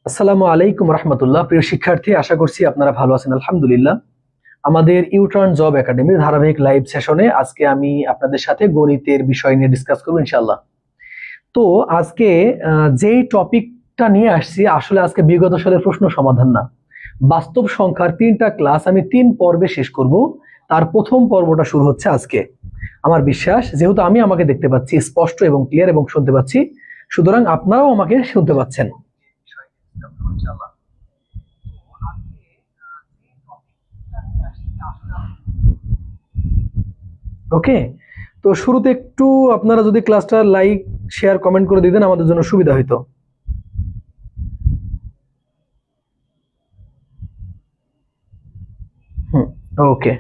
আসসালামু আলাইকুম রহমতুল্লাহ। প্রিয় শিক্ষার্থী, আশা করছি আপনারা ভালো আছেন। আলহামদুলিল্লাহ। আমাদের ইউটার্ন জব একাডেমির ধারাবাহিক লাইভ সেশনে আজকে আমি আপনাদের সাথে গণিতের বিষয় নিয়ে ডিসকাস করবো ইনশাআল্লাহ। তো আজকে যেই টপিকটা নিয়ে আসছি, আসলে আজকে বিগত সালের প্রশ্ন সমাধান না, বাস্তব সংখ্যার 3টা ক্লাস আমি 3 পর্বে শেষ করব। তার প্রথম পর্বটা শুরু হচ্ছে আজকে। আমার বিশ্বাস, যেহেতু আমি আমাকে দেখতে পাচ্ছি স্পষ্ট এবং ক্লিয়ার এবং শুনতে পাচ্ছি, সুতরাং আপনারাও আমাকে শুনতে পাচ্ছেন। ওকে, তো শুরুতে একটু আপনারা যদি ক্লাসটা লাইক শেয়ার কমেন্ট করে দিতেন আমাদের জন্য সুবিধা হইতো। ওকে,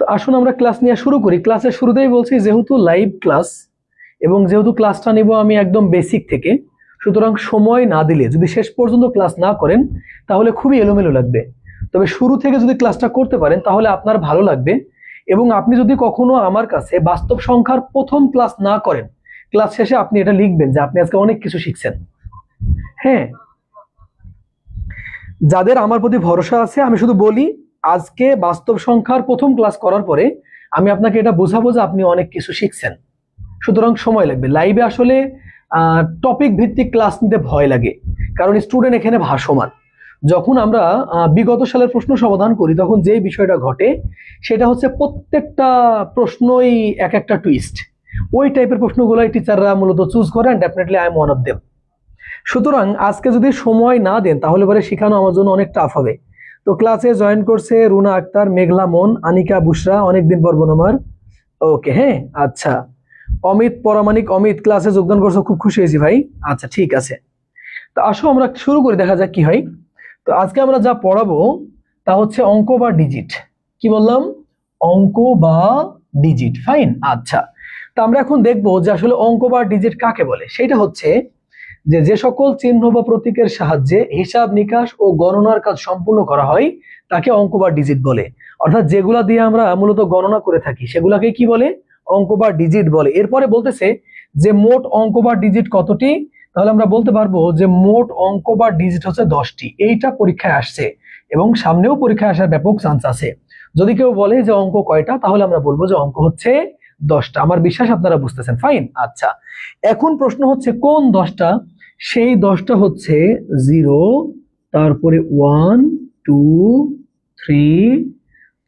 তো আসুন আমরা ক্লাস নিয়ে শুরু করি। ক্লাসের শুরুতেই বলছি, যেহেতু লাইভ ক্লাস এবং যেহেতু ক্লাসটা নিব আমি একদম বেসিক থেকে, সুতরাং সময় না দিলে যদি শেষ পর্যন্ত ক্লাস না করেন তাহলে খুবই এলোমেলো লাগবে। তবে শুরু থেকে যদি ক্লাসটা করতে পারেন তাহলে আপনার ভালো লাগবে। এবং আপনি যদি কখনো আমার কাছে বাস্তব সংখ্যার প্রথম ক্লাস না করেন, ক্লাস শেষে আপনি এটা লিখবেন যে আপনি আজকে অনেক কিছু শিখছেন। হ্যাঁ, যাদের আমার প্রতি ভরসা আছে, আমি শুধু বলি আজকে বাস্তব সংখ্যার প্রথম ক্লাস করার পরে আমি আপনাকে এটা বোঝাবো যে আপনি অনেক কিছু শিখছেন। সুতরাং সময় লাগবে। লাইভে আসলে টপিক ভিত্তিক ক্লাস নিতে ভয় লাগে, কারণ স্টুডেন্ট এখানে ভাসমান। যখন আমরা বিগত সালের প্রশ্ন সমাধান করি তখন যে বিষয়টা ঘটে সেটা হচ্ছে প্রত্যেকটা প্রশ্নই এক একটা টুইস্ট। ওই টাইপের প্রশ্নগুলোই টিচাররা মূলত চুজ করেন। Definitely I am one of them. সুতরাং আজকে যদি সময় না দেন তাহলে পরে শেখানো আমার জন্য অনেক টাফ হবে। তো ক্লাসে জয়েন করছে রুনা আক্তার, মেঘলা মন, আনিকা বুশরা, অনেকদিন পর বোন। ওকে, হ্যাঁ, আচ্ছা। অমিত পরামানিক, অমিত ক্লাসে যোগদান করছো, খুব খুশি হয়েছি ভাই। আচ্ছা, ঠিক আছে। তো আসো আমরা শুরু করি, দেখা যাক কি হয়। তো আজকে আমরা যা পড়াবো তা হচ্ছে অঙ্ক বা ডিজিট। কি বললাম? অঙ্ক বা ডিজিট। ফাইন, আচ্ছা। তো আমরা এখন দেখবো যে আসলে অঙ্ক বা ডিজিট কাকে বলে। সেটা হচ্ছে যে সকল চিহ্ন বা প্রতীকের সাহায্যে হিসাব নিকাশ ও গণনার কাজ সম্পূর্ণ করা হয় তাকে অঙ্ক বা ডিজিট বলে। অর্থাৎ যেগুলা দিয়ে আমরা মূলত গণনা করে থাকি সেগুলাকে কি বলে? অঙ্ক বা ডিজিট বলে। এরপরে বলতেছে যে মোট অঙ্ক বা ডিজিট কতটি, তাহলে আমরা বলতে পারবো যে মোট অঙ্ক বা ডিজিট হচ্ছে 10টি। এইটা পরীক্ষায় আসছে এবং সামনেও পরীক্ষায় আসার ব্যাপক চান্স আছে। যদি কেউ বলে যে অঙ্ক কয়টা, তাহলে আমরা বলবো যে অঙ্ক হচ্ছে 10টা। আমার বিশ্বাস আপনারা বুঝতেছেন। ফাইন, আচ্ছা। এখন প্রশ্ন হচ্ছে কোন 10টা? সেই 10টা হচ্ছে 0, তারপরে 1, 2, 3,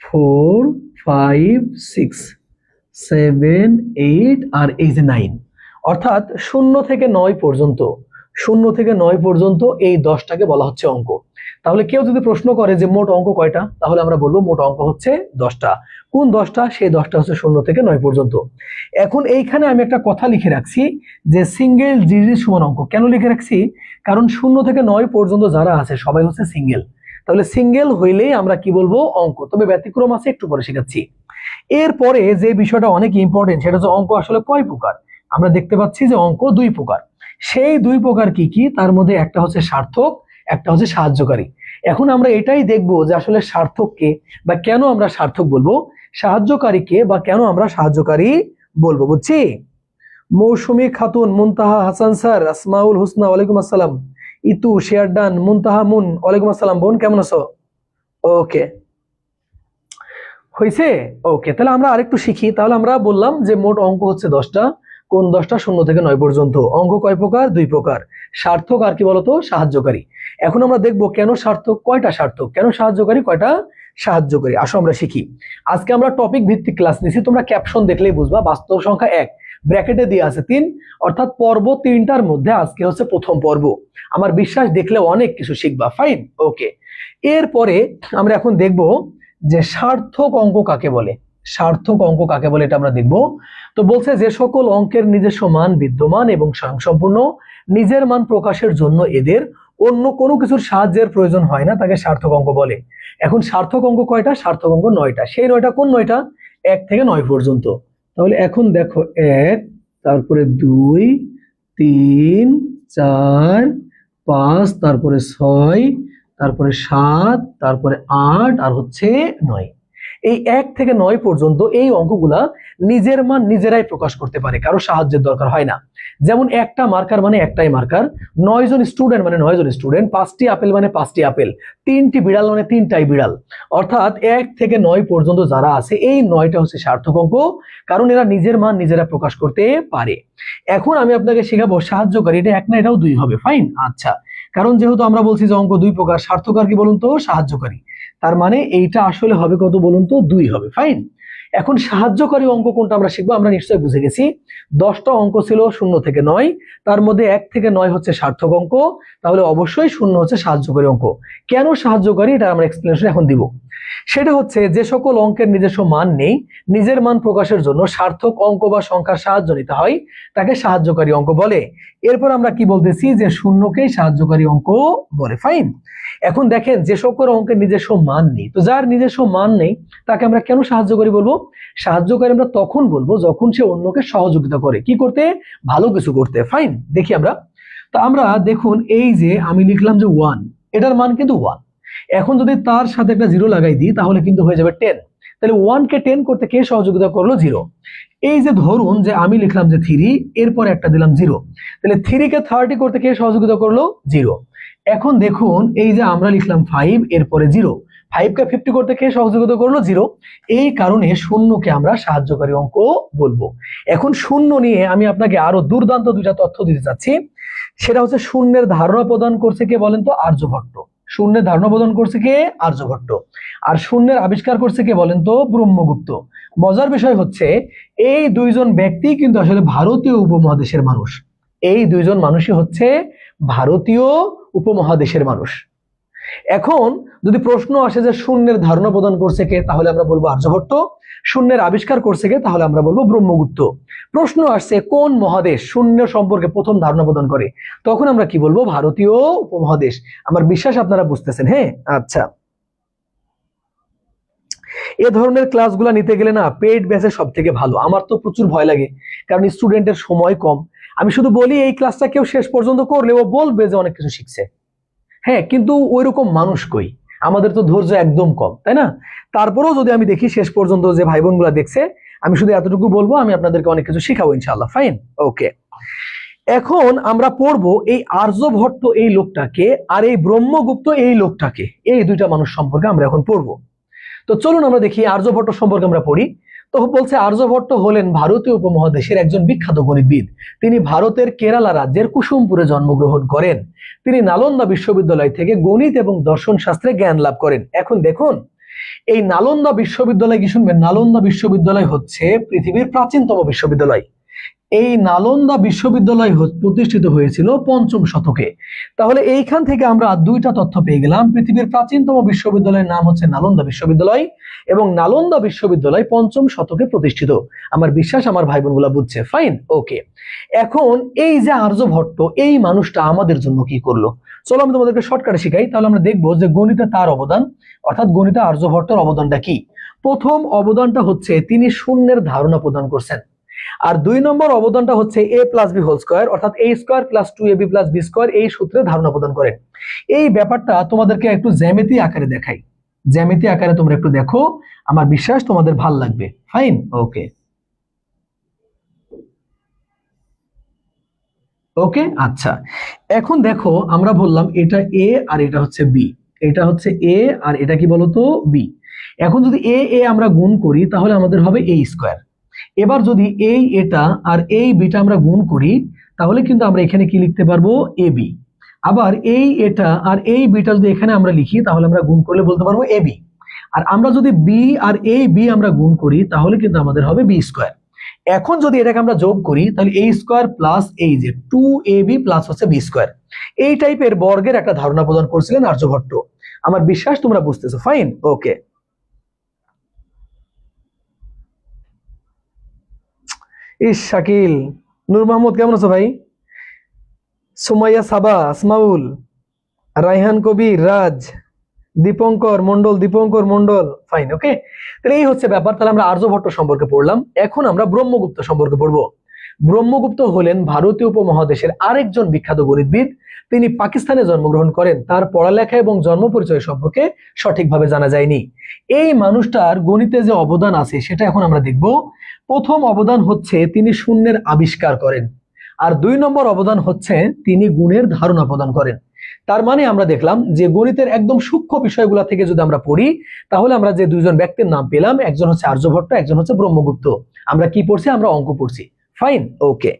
4, 5, 6, 7, 8 আর এই যে 9। অর্থাৎ 0 থেকে 9 পর্যন্ত, 0 থেকে 9 পর্যন্ত এই 10টাকে বলা হচ্ছে অঙ্ক। তাহলে কেউ যদি প্রশ্ন করে যে মোট অঙ্ক কয়টা, তাহলে আমরা বলবো মোট অঙ্ক হচ্ছে 10টা। কোন 10টা? সেই 10টা হচ্ছে 0 থেকে 9 পর্যন্ত। এখন এইখানে আমি একটা কথা লিখে রাখছি যে সিঙ্গেল ডিজিট সমান অঙ্ক। কেন লিখে রাখছি? কারণ 0 থেকে 9 পর্যন্ত যারা আছে সবাই হচ্ছে সিঙ্গেল। তাহলে সিঙ্গেল হইলেই আমরা কি বলবো? অঙ্ক। তবে ব্যতিক্রম আছে, একটু পরে শেখাচ্ছি। এরপরে যে বিষয়টা অনেক ইম্পর্টেন্ট সেটা হচ্ছে অঙ্ক আসলে কয় প্রকার। আমরা দেখতে পাচ্ছি যে অঙ্ক 2 প্রকার। সেই 2 প্রকার কি কি? তার মধ্যে একটা হচ্ছে সার্থক, একটা হচ্ছে সাহায্যকারী। এখন আমরা এটাই দেখবো যে আসলে সার্থককে বা কেন আমরা সার্থক বলবো, সাহায্যকারীকে বা কেন আমরা সাহায্যকারী বলবো। বুঝছি? মৌসুমী খাতুন, মুনতাহা হাসান স্যার, আসমাউল হুসনা, ওয়ালাইকুম আসসালাম। ইতু শেয়ারডান, মুনতাহা মুন, ওয়ালাইকুম আসসালাম। বোন কেমন আছো? ওকে, হয়েছে। ওকে, তাহলে আমরা আরেকটু শিখি। তাহলে আমরা বললাম যে মোট অঙ্ক হচ্ছে 10টা। কোন 10টা? 0 থেকে 9 পর্যন্ত। অঙ্ক কয় প্রকার? 2 প্রকার, সার্থক আর কি বলতো? সাহায্যকারী। এখন আমরা দেখবো কেন সার্থক, কয়টা সার্থক, কেন সাহায্যকারী, কয়টা সাহায্যকারী। আসো আমরা শিখি। আজকে আমরা টপিক ভিত্তিক ক্লাস নিছি, তোমরা ক্যাপশন দেখলেই বুঝবা। বাস্তব সংখ্যা 1 ব্র্যাকেটে দিয়ে আছে 3, অর্থাৎ পর্ব 3টার মধ্যে আজকে হচ্ছে প্রথম পর্ব। আমার বিশ্বাস দেখলে অনেক কিছু শিখবা। ফাইন, ওকে। এরপরে আমরা এখন দেখবো যে সার্থক অঙ্ক কাকে বলে। সার্থক অঙ্ক কাকে বলে এটা আমরা দেখব। তো বলছে যে সকল অঙ্কের নিজস্ব মান বিদ্যমান এবং স্বয়ংসম্পূর্ণ, নিজের মান প্রকাশের জন্য এদের অন্য কোনো কিছুর সাহায্যের প্রয়োজন হয় না, তাকে সার্থক অঙ্ক বলে। এখন সার্থক অঙ্ক কয়টা? সার্থক অঙ্ক 9টা। সেই 9টা কোন 9টা? 1 থেকে 9 পর্যন্ত। তাহলে এখন দেখো 1, তারপরে 2, 3, 4, 5, তারপরে 6, তারপরে 7, তারপরে 8 আর হচ্ছে 9। এই 1 থেকে 9 পর্যন্ত এই অঙ্কগুলা নিজের মান নিজেরাই প্রকাশ করতে পারে, কারো সাহায্যের দরকার হয় না। যেমন একটা মার্কার মানে একটাই মার্কার, 9 জন স্টুডেন্ট মানে 9 জন স্টুডেন্ট, 5টি আপেল মানে 5টি আপেল, 3টি বিড়াল মানে 3টাই বিড়াল। অর্থাৎ 1 থেকে 9 পর্যন্ত যারা আছে এই 9টা হচ্ছে সার্থক অঙ্ক, কারণ এরা নিজের মান নিজেরা প্রকাশ করতে পারে। এখন আমি আপনাকে শেখাবো সাহায্যকারী, এটা 1 না এটাও 2 হবে, ফাইন। আচ্ছা, কারণ যেহেতু আমরা বলছি যে অঙ্ক 2 প্রকার, সার্থক আর কি বলুন তো, সাহায্যকারী, তার মানে এইটা আসলে হবে কত বলুন তো, 2 হবে, ফাইন। এখন সাহায্যকারী অঙ্ক কোনটা আমরা শিখবো, আমরা নিশ্চয়ই বুঝে গেছি 10টা অঙ্ক ছিল 0 থেকে 9, তার মধ্যে 1 থেকে 9 হচ্ছে সার্থক অঙ্ক, তাহলে অবশ্যই 0 হচ্ছে সাহায্যকারী অঙ্ক। কেন সাহায্যকারী এটা আমরা এক্সপ্লেনেশন এখন দিব। সেটা হচ্ছে যে সকল অঙ্কের নিজস্ব মান নেই, নিজের মান প্রকাশের জন্য সার্থক অঙ্ক বা সংখ্যার সাহায্য নিতে হয়, তাকে সাহায্যকারী অঙ্ক বলে। এরপর আমরা কি বলতেছি, যে শূন্যকেই সাহায্যকারী অঙ্ক বলে, ফাইন। এখন দেখেন যে সকল অঙ্কের নিজস্ব মান নেই, তো যার নিজস্ব মান নেই তাকে আমরা কেন সাহায্যকারী বলবো? সাহায্যকারী আমরা তখন বলবো যখন সে অন্যকে সহযোগিতা করে, কি করতে, ভালো কিছু করতে, ফাইন। দেখি আমরা, তো আমরা দেখুন এই যে আমি লিখলাম যে 1, এটার মান কিন্তু 1। এখন যদি তার সাথে একটা 0 লাগাই দিই তাহলে কিন্তু হয়ে যাবে 10। তাহলে 1 কে 10 করতে কে সহযোগিতা করলো? 0। এই যে ধরুন যে আমি লিখলাম যে 3, এরপর একটা দিলাম 0, তাহলে 3 কে 30 করতে কে সহযোগিতা করলো? 0। এখন দেখুন এই যে আমরা লিখলাম 5, এরপরে 0, 5 কে 50 করতে কে সহযোগিতা করলো? 0। এই কারণে শূন্যকে আমরা সাহায্যকারী অঙ্ক বলবো। এখন শূন্য নিয়ে আমি আপনাকে আরো দুর্দান্ত 2টা তথ্য দিতে চাচ্ছি। সেটা হচ্ছে শূন্যের ধারণা প্রদান করছে কে বলেন তো? আর্যভট্ট। শূন্যের ধারণা প্রদান করছে কে? আর্যভট্ট। আর শূন্যের আবিষ্কার করছে কে বলেন তো? ব্রহ্মগুপ্ত। মজার বিষয় হচ্ছে এই 2 জন ব্যক্তি কিন্তু আসলে ভারতীয় উপমহাদেশের মানুষ। এই 2 জন মানুষই হচ্ছে ভারতীয় উপমহাদেশের মানুষ। এখন যদি প্রশ্ন আসে যে শূন্যের ধারণা প্রদান করছে কে, তাহলে আমরা বলবো আর্যভট্ট। শূন্যের আবিষ্কার করছে কে, তাহলে আমরা বলবো ব্রহ্মগুপ্ত। প্রশ্ন আসছে কোন মহাদেশ শূন্য সম্পর্কে প্রথম ধারণা প্রদান করে, তখন আমরা কি বলবো? ভারতীয় উপমহাদেশ। আমার বিশ্বাস আপনারা বুঝতেছেন, হ্যাঁ? আচ্ছা, এ ধরনের ক্লাসগুলো নিতে গেলে না পেইড ব্যাচে সব থেকে ভালো। আমার তো প্রচুর ভয় লাগে, কারণ স্টুডেন্টের সময় কম। আমি শুধু বলি এই ক্লাসটা কেউ শেষ পর্যন্ত করলে ও বলবে যে অনেক কিছু শিখছে, হ্যাঁ, কিন্তু ওইরকম মানুষ কই, আমাদের তো ধৈর্য একদম কম, তাই না? তারপরেও যদি আমি দেখি শেষ পর্যন্ত যে ভাই বোনগুলা দেখছে, আমি শুধু এতটুকু বলবো, আমি আপনাদেরকে অনেক কিছু শিখাবো ইনশাআল্লাহ, ফাইন, ওকে। এখন আমরা পড়বো এই আর্যভট্ট এই লোকটাকে আর এই ব্রহ্মগুপ্ত এই লোকটাকে, এই 2টা মানুষ সম্পর্কে আমরা এখন পড়বো। তো চলুন আমরা দেখি আর্যভট্ট সম্পর্কে আমরা পড়ি। তো বলছে আর্যভট্ট হলেন ভারতীয় উপমহাদেশের একজন বিখ্যাত গণিতবিদ। তিনি ভারতের কেরালা রাজ্যের কুসুমপুরে জন্মগ্রহণ করেন। তিনি নালন্দা বিশ্ববিদ্যালয় থেকে গণিত এবং দর্শন শাস্ত্রে জ্ঞান লাভ করেন। এখন দেখুন এই নালন্দা বিশ্ববিদ্যালয় কি শুনবেন? নালন্দা বিশ্ববিদ্যালয় হচ্ছে পৃথিবীর প্রাচীনতম বিশ্ববিদ্যালয়। এই নালন্দা বিশ্ববিদ্যালয় প্রতিষ্ঠিত হয়েছিল 5ম শতকে। তাহলে এইখান থেকে আমরা 2টা তথ্য পেয়ে গেলাম। পৃথিবীর প্রাচীনতম বিশ্ববিদ্যালয়ের নাম হচ্ছে নালন্দা বিশ্ববিদ্যালয় এবং নালন্দা বিশ্ববিদ্যালয় 5ম শতকে প্রতিষ্ঠিত। আমার বিশ্বাস আমার ভাই বোনগুলা বুঝছে, ফাইন, ওকে। এখন এই যে আর্যভট্ট এই মানুষটা আমাদের জন্য কি করলো, চলো আমি তোমাদেরকে শর্টকাটে শিখাই। তাহলে আমরা দেখবো যে গণিতে তার অবদান, অর্থাৎ গণিতে আর্যভট্টের অবদানটা কি। প্রথম অবদানটা হচ্ছে তিনি শূন্যের ধারণা প্রদান করছেন। আর 2 নম্বর অবদানটা হচ্ছে a + b হোল স্কয়ার, অর্থাৎ a² + 2ab + b² এই সূত্রে ধারণা প্রদান করেন। এই ব্যাপারটা তোমাদেরকে একটু জ্যামিতি আকারে দেখাই, জ্যামিতি আকারে তোমরা একটু দেখো, আমার বিশ্বাস তোমাদের ভাল লাগবে, ফাইন, ওকে। ওকে, আচ্ছা, এখন দেখো আমরা বললাম এটা a আর এটা হচ্ছে b, এটা হচ্ছে a আর এটা কি বলতো? b। এখন যদি a আমরা গুণ করি তাহলে আমাদের হবে a²। এবার যদি এই এটা আর এই বিটা আমরা গুণ করি তাহলে কিন্তু আমরা এখানে কি লিখতে পারবো? ab। আবার এই এটা আর এই বিটা যদি এখানে আমরা লিখি তাহলে আমরা গুণ করলে বলতে পারবো ab। আর আমরা যদি b আর এই b আমরা গুণ করি তাহলে কিন্তু আমাদের হবে b²। এখন যদি এটাকে আমরা যোগ করি তাহলে a² প্লাস এই যে 2ab প্লাস হচ্ছে b²। এই টাইপের বর্গের একটা ধারণা প্রদান করছিলেন আর্যভট্ট। আমার বিশ্বাস তোমরা বুঝতেছো, ফাইন, ওকে। শাকিল, নূর মাহমুদ কেমন আছো ভাই? সুমাইয়া, সাবা, আসমাউল, রায়হান কবির, রাজ, দীপঙ্কর মন্ডল, ফাইন, ওকে। তাহলে এই হচ্ছে ব্যাপার। তাহলে আমরা আর্যভট্ট সম্পর্কে পড়লাম, এখন আমরা ব্রহ্মগুপ্ত সম্পর্কে পড়বো। ব্রহ্মগুপ্ত হলেন ভারতীয় উপমহাদেশের আরেকজন বিখ্যাত গণিতবিদ। তিনি পাকিস্তানে জন্মগ্রহণ করেন, তার পড়ালেখা এবং জন্ম পরিচয় সম্পর্কে সঠিকভাবে জানা যায়নি। এই মানুষটার গণিতে যে অবদান আছে সেটা এখন আমরা দেখব। প্রথম অবদান হচ্ছে তিনি শূন্যের আবিষ্কার করেন, আর 2 নম্বর অবদান হচ্ছে তিনি গুণের ধারণা প্রদান করেন। তার মানে আমরা দেখলাম যে গণিতের একদম সূক্ষ্ম বিষয়গুলো থেকে যদি আমরা পড়ি তাহলে আমরা যে দুইজন ব্যক্তির নাম পেলাম, একজন হচ্ছে আর্যভট্ট, একজন হচ্ছে ব্রহ্মগুপ্ত। আমরা কি পড়ছি? আমরা অঙ্ক পড়ছি। ফাইন, ওকে।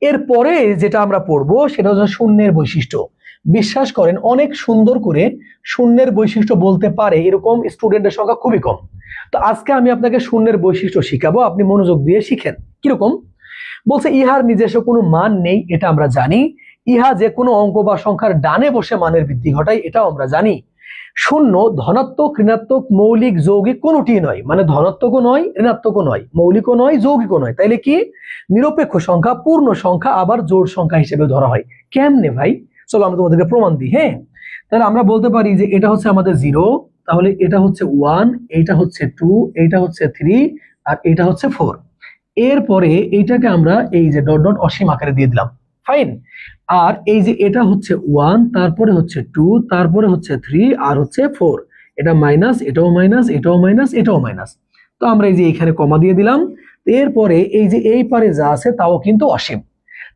এরপরে যেটা আমরা পড়বো সেটা হচ্ছে শূন্যের বৈশিষ্ট্য। বিশ্বাস করেন অনেক সুন্দর করে শূন্যের বৈশিষ্ট্য বলতে পারে এরকম স্টুডেন্টের সংখ্যা খুবই কম। তো আজকে আমি আপনাকে শূন্যের বৈশিষ্ট্য শিখাবো, আপনি মনোযোগ দিয়ে শিখেন। কিরকম বলছে? ইহার নিজস্ব কোনো মান নেই, এটা আমরা জানি। ইহা যে কোনো অঙ্ক বা সংখ্যার ডানে বসে মানের বৃদ্ধি ঘটায়, এটাও আমরা জানি। শূন্য ধনাত্মক, ঋণাত্মক, মৌলিক, যৌগিক কোনোটি নয়, মানে ধনাত্মকও নয়, ঋণাত্মকও নয়, মৌলিকও নয়, যৌগিকও নয়। তাইলে কি? নিরপেক্ষ সংখ্যা, পূর্ণ সংখ্যা, আবার জোড় সংখ্যা হিসেবে ধরা হয়। কেমনে ভাই? চলো আমরা তোমাদেরকে প্রমাণ দিই। হ্যাঁ, তাহলে আমরা বলতে পারি যে এটা হচ্ছে আমাদের 0, তাহলে এটা হচ্ছে 1, এইটা হচ্ছে 2, এইটা হচ্ছে 3, আর এটা হচ্ছে 4। এরপরে এইটাকে আমরা এই যে ডট ডট অসীম আকারে দিয়ে দিলাম। ফাইন। আর এই যে এটা হচ্ছে 1, তারপরে হচ্ছে 2, তারপরে হচ্ছে 3, আর হচ্ছে 4। এটা মাইনাস, এটাও মাইনাস, এটাও মাইনাস, এটাও মাইনাস। তো আমরা এই যে এখানে কমা দিয়ে দিলাম। এরপরে এই যে এই পারে যা আছে তাও কিন্তু অসীম।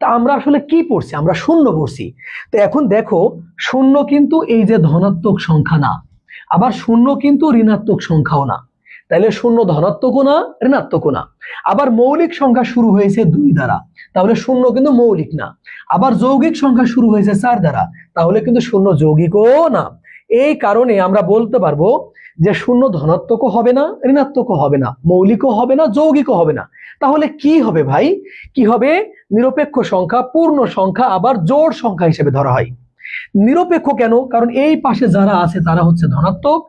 তা আমরা আসলে কি পড়ছি? আমরা শূন্য পড়ছি। তো এখন দেখো, শূন্য কিন্তু এই যে ধনাত্মক সংখ্যা না, আবার শূন্য কিন্তু ঋণাত্মক সংখ্যাও না। তাহলে শূন্য ধনাত্মকও না, ঋণাত্মকও না। আবার মৌলিক সংখ্যা শুরু হয়েছে 2 দ্বারা, তাহলে শূন্য কিন্তু মৌলিক না। আবার যৌগিক সংখ্যা শুরু হয়েছে 4 দ্বারা, তাহলে কিন্তু শূন্য যৌগিকও না। এই কারণে আমরা বলতে পারবো যে শূন্য ধনাত্মকও হবে না, ঋণাত্মকও হবে না, মৌলিকও হবে না, যৌগিকও হবে না। তাহলে কি হবে ভাই? কি হবে? নিরপেক্ষ সংখ্যা, পূর্ণ সংখ্যা, আবার জোড় সংখ্যা হিসেবে ধরা হয়। নিরপেক্ষ কেন? কারণ এই পাশে যারা আছে তারা হচ্ছে ধনাত্মক,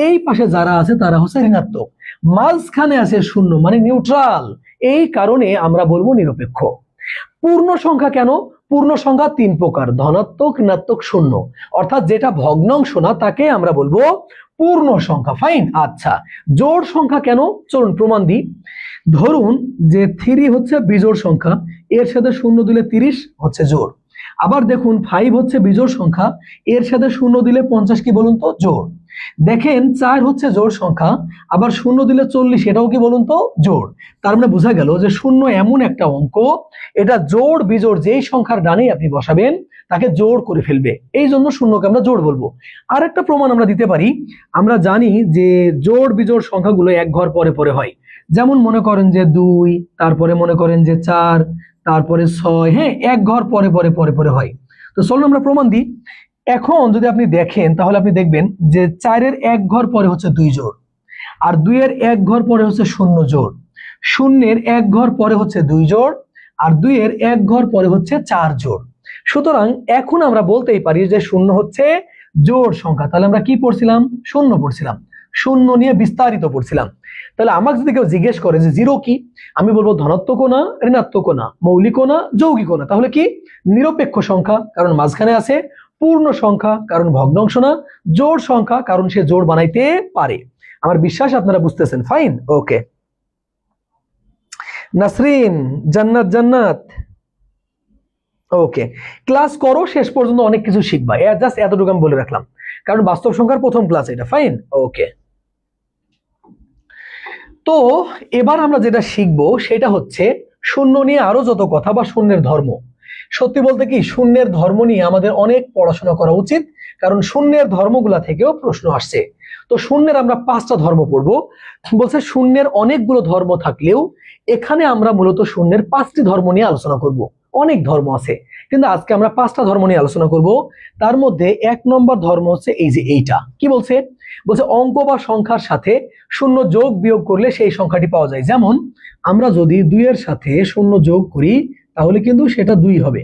এই পাশে যারা আছে তারা হচ্ছে ঋণাত্মক, মাঝখানে আছে শূন্য, মানে নিউট্রাল। এই কারণে আমরা বলবো নিরপেক্ষ। পূর্ণ সংখ্যা কেন? পূর্ণ সংখ্যা 3 প্রকার: ধনাত্মক, ঋণাত্মক, শূন্য। অর্থাৎ যেটা ভগ্নাংশ না তাকে আমরা বলবো পূর্ণ সংখ্যা। ফাইন। আচ্ছা, জোড় সংখ্যা কেন? চলুন প্রমাণ দিই। ধরুন যে 3 হচ্ছে বিজোড় সংখ্যা, এর সাথে শূন্য দিলে 30 হচ্ছে জোড়। আবার দেখুন 5 হচ্ছে বিজোড় সংখ্যা, এর সাথে শূন্য দিলে 50 কি বলুন তো? জোড়। দেখেন 4 হচ্ছে জোড় সংখ্যা, আবার শূন্য দিলে 40, এটাও কি বলুন তো? জোড়। তার মানে বোঝা গেল যে শূন্য এমন একটা অঙ্ক, এটা জোড় বিজোড় যেই সংখ্যার ডানেই আপনি বসাবেন তাকে জোড় করে ফেলবে, এই জন্য শূন্যকে আমরা জোড় বলবো। আর একটা প্রমাণ আমরা দিতে পারি। আমরা জানি যে জোড় বিজোড় সংখ্যাগুলো এক ঘর পরে পরে হয়। যেমন মনে করেন যে 2, তারপরে মনে করেন যে 4, তারপরে 6। হ্যাঁ, এক ঘর পরে পরে পরে পরে হয়। তো চলুন আমরা প্রমাণ দিই। এখন যদি আপনি দেখেন তাহলে আপনি দেখবেন যে 4-এর এক ঘর পরে হচ্ছে 2 জোড়, আর 2-এর এক ঘর পরে হচ্ছে 0 জোড়, 0-এর এক ঘর পরে হচ্ছে 2 জোড়, আর 2-এর এক ঘর পরে হচ্ছে 4 জোড়। সুতরাং এখন আমরা বলতেই পারি যে 0 হচ্ছে জোড় সংখ্যা। তাহলে আমরা কি পড়ছিলাম? শূন্য পড়ছিলাম, শূন্য নিয়ে বিস্তারিত পড়ছিলাম। তাহলে আমাকে যদি কেউ জিজ্ঞেস করে যে 0 কি, আমি বলবো ধনাত্মকও না, ঋণাত্মকও না, মৌলিকও না, যৌগিকও না। তাহলে কি? নিরপেক্ষ সংখ্যা, কারণ মাঝখানে আছে। পূর্ণ সংখ্যা, কারণ ভগ্নাংশ না। জোড় সংখ্যা, কারণ সে জোড় বানাইতে পারে। আমার বিশ্বাস আপনারা বুঝতেছেন। ফাইন, ওকে। নাসরিন, জান্নাত জান্নাত, ওকে। ক্লাস করো, শেষ পর্যন্ত অনেক কিছু শিখবা। জাস্ট এতটুকু আমি বলে রাখলাম, কারণ বাস্তব সংখ্যার প্রথম ক্লাস এটা। ফাইন, ওকে। তো এবার আমরা যেটা শিখবো সেটা হচ্ছে শূন্য নিয়ে আরো যত কথা, বা শূন্যের ধর্ম। সত্যি বলতে কি, শূন্যের ধর্ম নিয়ে আমাদের অনেক পড়াশোনা করা উচিত, কারণ শূন্যের ধর্মগুলা থেকেও প্রশ্ন আসছে। তো শূন্যের আমরা 5টা ধর্ম পড়বো। বলছে শূন্যের অনেকগুলো ধর্ম থাকলেও এখানে আমরা মূলত শূন্যের 5টি ধর্ম নিয়ে আলোচনা করব। অনেক ধর্ম আছে, কিন্তু আজকে আমরা 5টা ধর্ম নিয়ে আলোচনা করব। তার মধ্যে 1 নম্বর ধর্ম হচ্ছে এই যে এইটা। কি বলছে? বলছে অঙ্ক বা সংখ্যার সাথে শূন্য যোগ বিয়োগ করলে সেই সংখ্যাটি পাওয়া যায়। যেমন আমরা যদি 2 এর সাথে শূন্য যোগ করি তাহলে কিন্তু সেটা 2 হবে।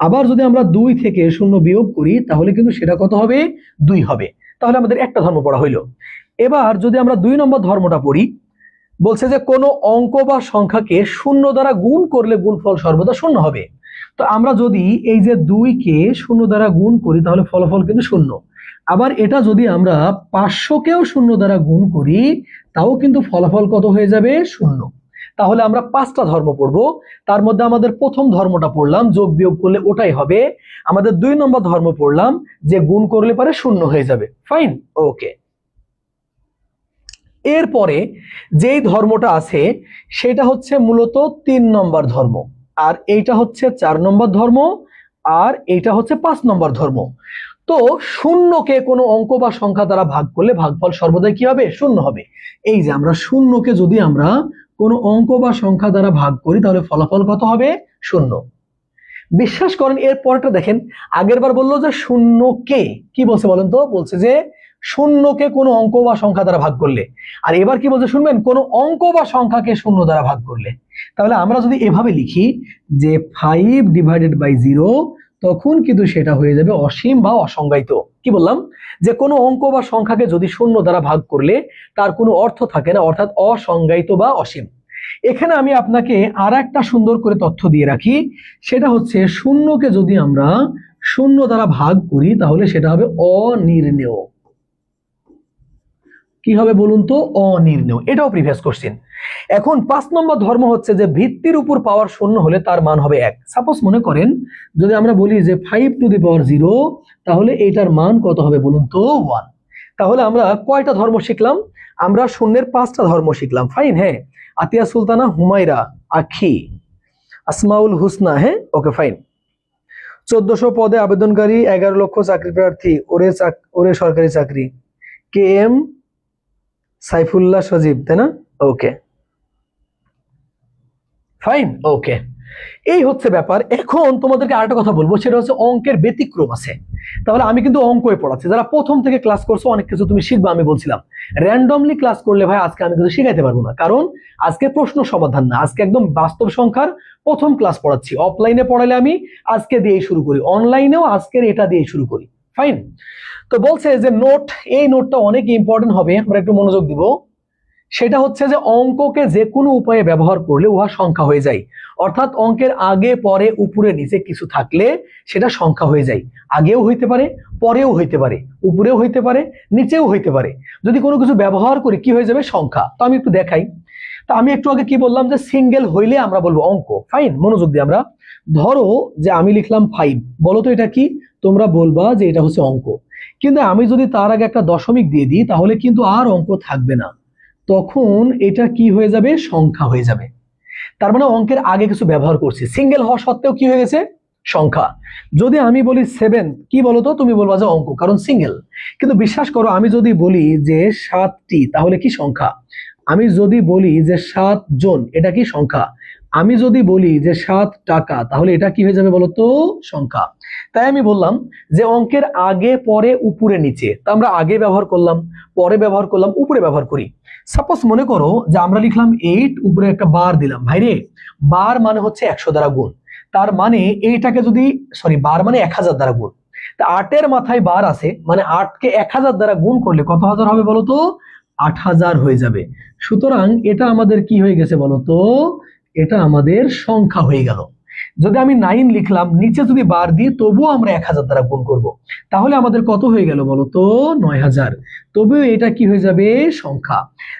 আবার যদি আমরা 2 থেকে শূন্য বিয়োগ করি তাহলে কিন্তু সেটা কত হবে? 2 হবে। তাহলে আমাদের একটা ধর্ম পড়া হইলো। এবার যদি আমরা 2 নম্বর ধর্মটা পড়ি, বলছে যে কোনো অঙ্ক বা সংখ্যাকে শূন্য দ্বারা গুণ করলে গুণফল সর্বদা শূন্য হবে। তো আমরা যদি এই যে 2 কে শূন্য দ্বারা গুণ করি তাহলে ফলাফল কিন্তু শূন্য। আবার এটা যদি আমরা 500 কেও শূন্য দ্বারা গুণ করি তাও কিন্তু ফলাফল কত হয়ে যাবে? শূন্য। তাহলে আমরা 5টা ধর্ম পড়বো। তার মধ্যে আমাদের প্রথম ধর্মটা পড়লাম, যোগ বিয়োগ করলে ওটাই হবে। আমাদের 2 নম্বর ধর্ম পড়লাম, যে গুণ করলে পারে শূন্য হয়ে যাবে। ফাইন, ওকে। এরপরে যেই ধর্মটা আছে সেটা হচ্ছে মূলত 3 নম্বর ধর্ম, আর এইটা হচ্ছে 4 নম্বর ধর্ম, আর এইটা হচ্ছে 5 নম্বর ধর্ম। তো শূন্যকে কোনো অঙ্ক বা সংখ্যা দ্বারা ভাগ করলে ভাগফল সর্বদাই কি হবে? শূন্য হবে। এই যে আমরা শূন্যকে যদি আমরা কোনো অঙ্ক বা সংখ্যা দ্বারা ভাগ করি তাহলে ফলাফল কত হবে? শূন্য। বিশ্বাস করেন, এর পরটা দেখেন, আগের বার বললো যে শূন্যকে, কি বলছে বলেন তো? বলছে যে শূন্যকে কোনো অঙ্ক বা সংখ্যা দ্বারা ভাগ করলে। আর এবার কি বলছে শুনবেন? কোনো অঙ্ক বা সংখ্যাকে শূন্য দ্বারা ভাগ করলে। তাহলে আমরা যদি এভাবে লিখি যে 5/0, তখন কিন্তু সেটা হয়ে যাবে অসীম বা অসংজ্ঞায়িত। কি বললাম? যে কোনো অঙ্ক বা সংখ্যাকে যদি শূন্য দ্বারা ভাগ করলে তার কোনো অর্থ থাকে না, অর্থাৎ অসংজ্ঞায়িত বা অসীম। এখানে আমি আপনাকে আর একটা সুন্দর করে তথ্য দিয়ে রাখি, সেটা হচ্ছে শূন্যকে যদি আমরা শূন্য দ্বারা ভাগ করি তাহলে সেটা হবে অনির্ণেয়। কি হবে বলুন তো? অনির্ণেয়। এটাও প্রিভিয়াস কোশ্চেন। এখন 5 নম্বর ধর্ম হচ্ছে যে ভিত্তির উপর পাওয়ার শূন্য হলে তার মান হবে 1। সাপোজ মনে করেন যদি আমরা বলি যে 5⁴, তাহলে এটার মান কত হবে বলুন তো? 1। তাহলে আমরা কয়টা ধর্ম শিখলাম? আমরা শূন্যের 5টা ধর্ম শিখলাম। ফাইন, হ্যাঁ। আতিয়া সুলতানা, হুমায়রা, আখি, আসমাউল হুসনা, হ্যাঁ, ওকে ফাইন। 1400 পদে আবেদনকারী, 11 লক্ষ চাকরি প্রার্থী, ওরে সরকারি চাকরি, কে এম সাইফুল্লাহ সজীব, তাই না? ওকে ফাইন, ওকে। এই হচ্ছে ব্যাপার। এখন তোমাদেরকে আরেকটা কথা বলবো, সেটা হচ্ছে অঙ্কের ব্যতিক্রম আছে। তাহলে আমি কিন্তু অঙ্কই পড়াচ্ছি, যারা প্রথম থেকে ক্লাস করছো অনেক কিছু তুমি শিখবা। আমি বলছিলাম র্যান্ডমলি ক্লাস করলে ভাই আজকে আমি কিছু শিখাইতে পারবো না, কারণ আজকে প্রশ্ন সমাধান না, আজকে একদম বাস্তব সংখ্যার প্রথম ক্লাস পড়াচ্ছি। অফলাইনে পড়ালে আমি আজকে দিয়েই শুরু করি, অনলাইনেও আজকের এটা দিয়ে শুরু করি। ফাইন। তো বলছে যে নোট, এই নোটটা অনেক ইম্পর্টেন্ট হবে, আমরা একটু মনোযোগ দিব। সেটা হচ্ছে যে অঙ্ককে যে কোনো উপায়ে ব্যবহার করলে উহা সংখ্যা হয়ে যায়। অর্থাৎ অঙ্কের আগে পরে উপরে নিচে কিছু থাকলে সেটা সংখ্যা হয়ে যায়। আগেও হইতে পারে, পরেও হইতে পারে, উপরেও হইতে পারে, নিচেও হইতে পারে। যদি কোনো কিছু ব্যবহার করি কি হয়ে যাবে? সংখ্যা। তো আমি একটু দেখাই। তা আমি একটু আগে কি বললাম যে সিঙ্গেল হইলে আমরা বলবো অঙ্ক। ফাইন, মনোযোগ দিয়ে আমরা ধরো যে আমি লিখলাম 5, বলো তো এটা কি? তোমরা বলবা যে এটা হচ্ছে অঙ্ক। কিন্তু আমি যদি তার আগে একটা দশমিক দিয়ে দিই তাহলে কিন্তু আর অঙ্ক থাকবে না, তখন এটা কি হয়ে যাবে? সংখ্যা হয়ে যাবে। তার মানে অঙ্কের আগে কিছু ব্যবহার করছি, সিঙ্গেল হওয়া সত্ত্বেও কি হয়ে গেছে? সংখ্যা। যদি আমি বলি 7, কি বলতো? তুমি বলবা যে অঙ্ক, কারণ সিঙ্গেল। কিন্তু বিশ্বাস করো, আমি যদি বলি যে 7টি, তাহলে কি সংখ্যা। আমি যদি বলি যে 7 জন, এটা কি সংখ্যা। আমি যদি বলি যে 7 টাকা, তাহলে এটা কি হয়ে যাবে বলতো? সংখ্যা। তাই আমি বললাম যে অঙ্কের আগে পরে উপরে নিচে, তা আমরা আগে ব্যবহার করলাম, পরে ব্যবহার করলাম, উপরে ব্যবহার করি। সাপোজ মনে করো যে আমরা লিখলাম 8, উপরে একটা বার দিলাম। ভাইরে, বার মানে হচ্ছে 100 দ্বারা গুণ। তার মানে এইটাকে যদি, সরি, বার মানে 1000 দ্বারা গুণ। তা 8-এর মাথায় বার আছে, মানে 8কে 1000 দ্বারা গুণ করলে কত হাজার হবে বলতো? 8000 হয়ে যাবে। সুতরাং এটা আমাদের কি হয়ে গেছে বলতো? এটা আমাদের সংখ্যা হয়ে গেল। যদি আমি 9 লিখলাম, নিচে যদি বার দিই তবুও আমরা 1000 দ্বারা গুণ করব, তাহলে আমাদের কত হয়ে গেল বলতো? 9000। তবুও এটা কি হয়ে যাবে? সংখ্যা।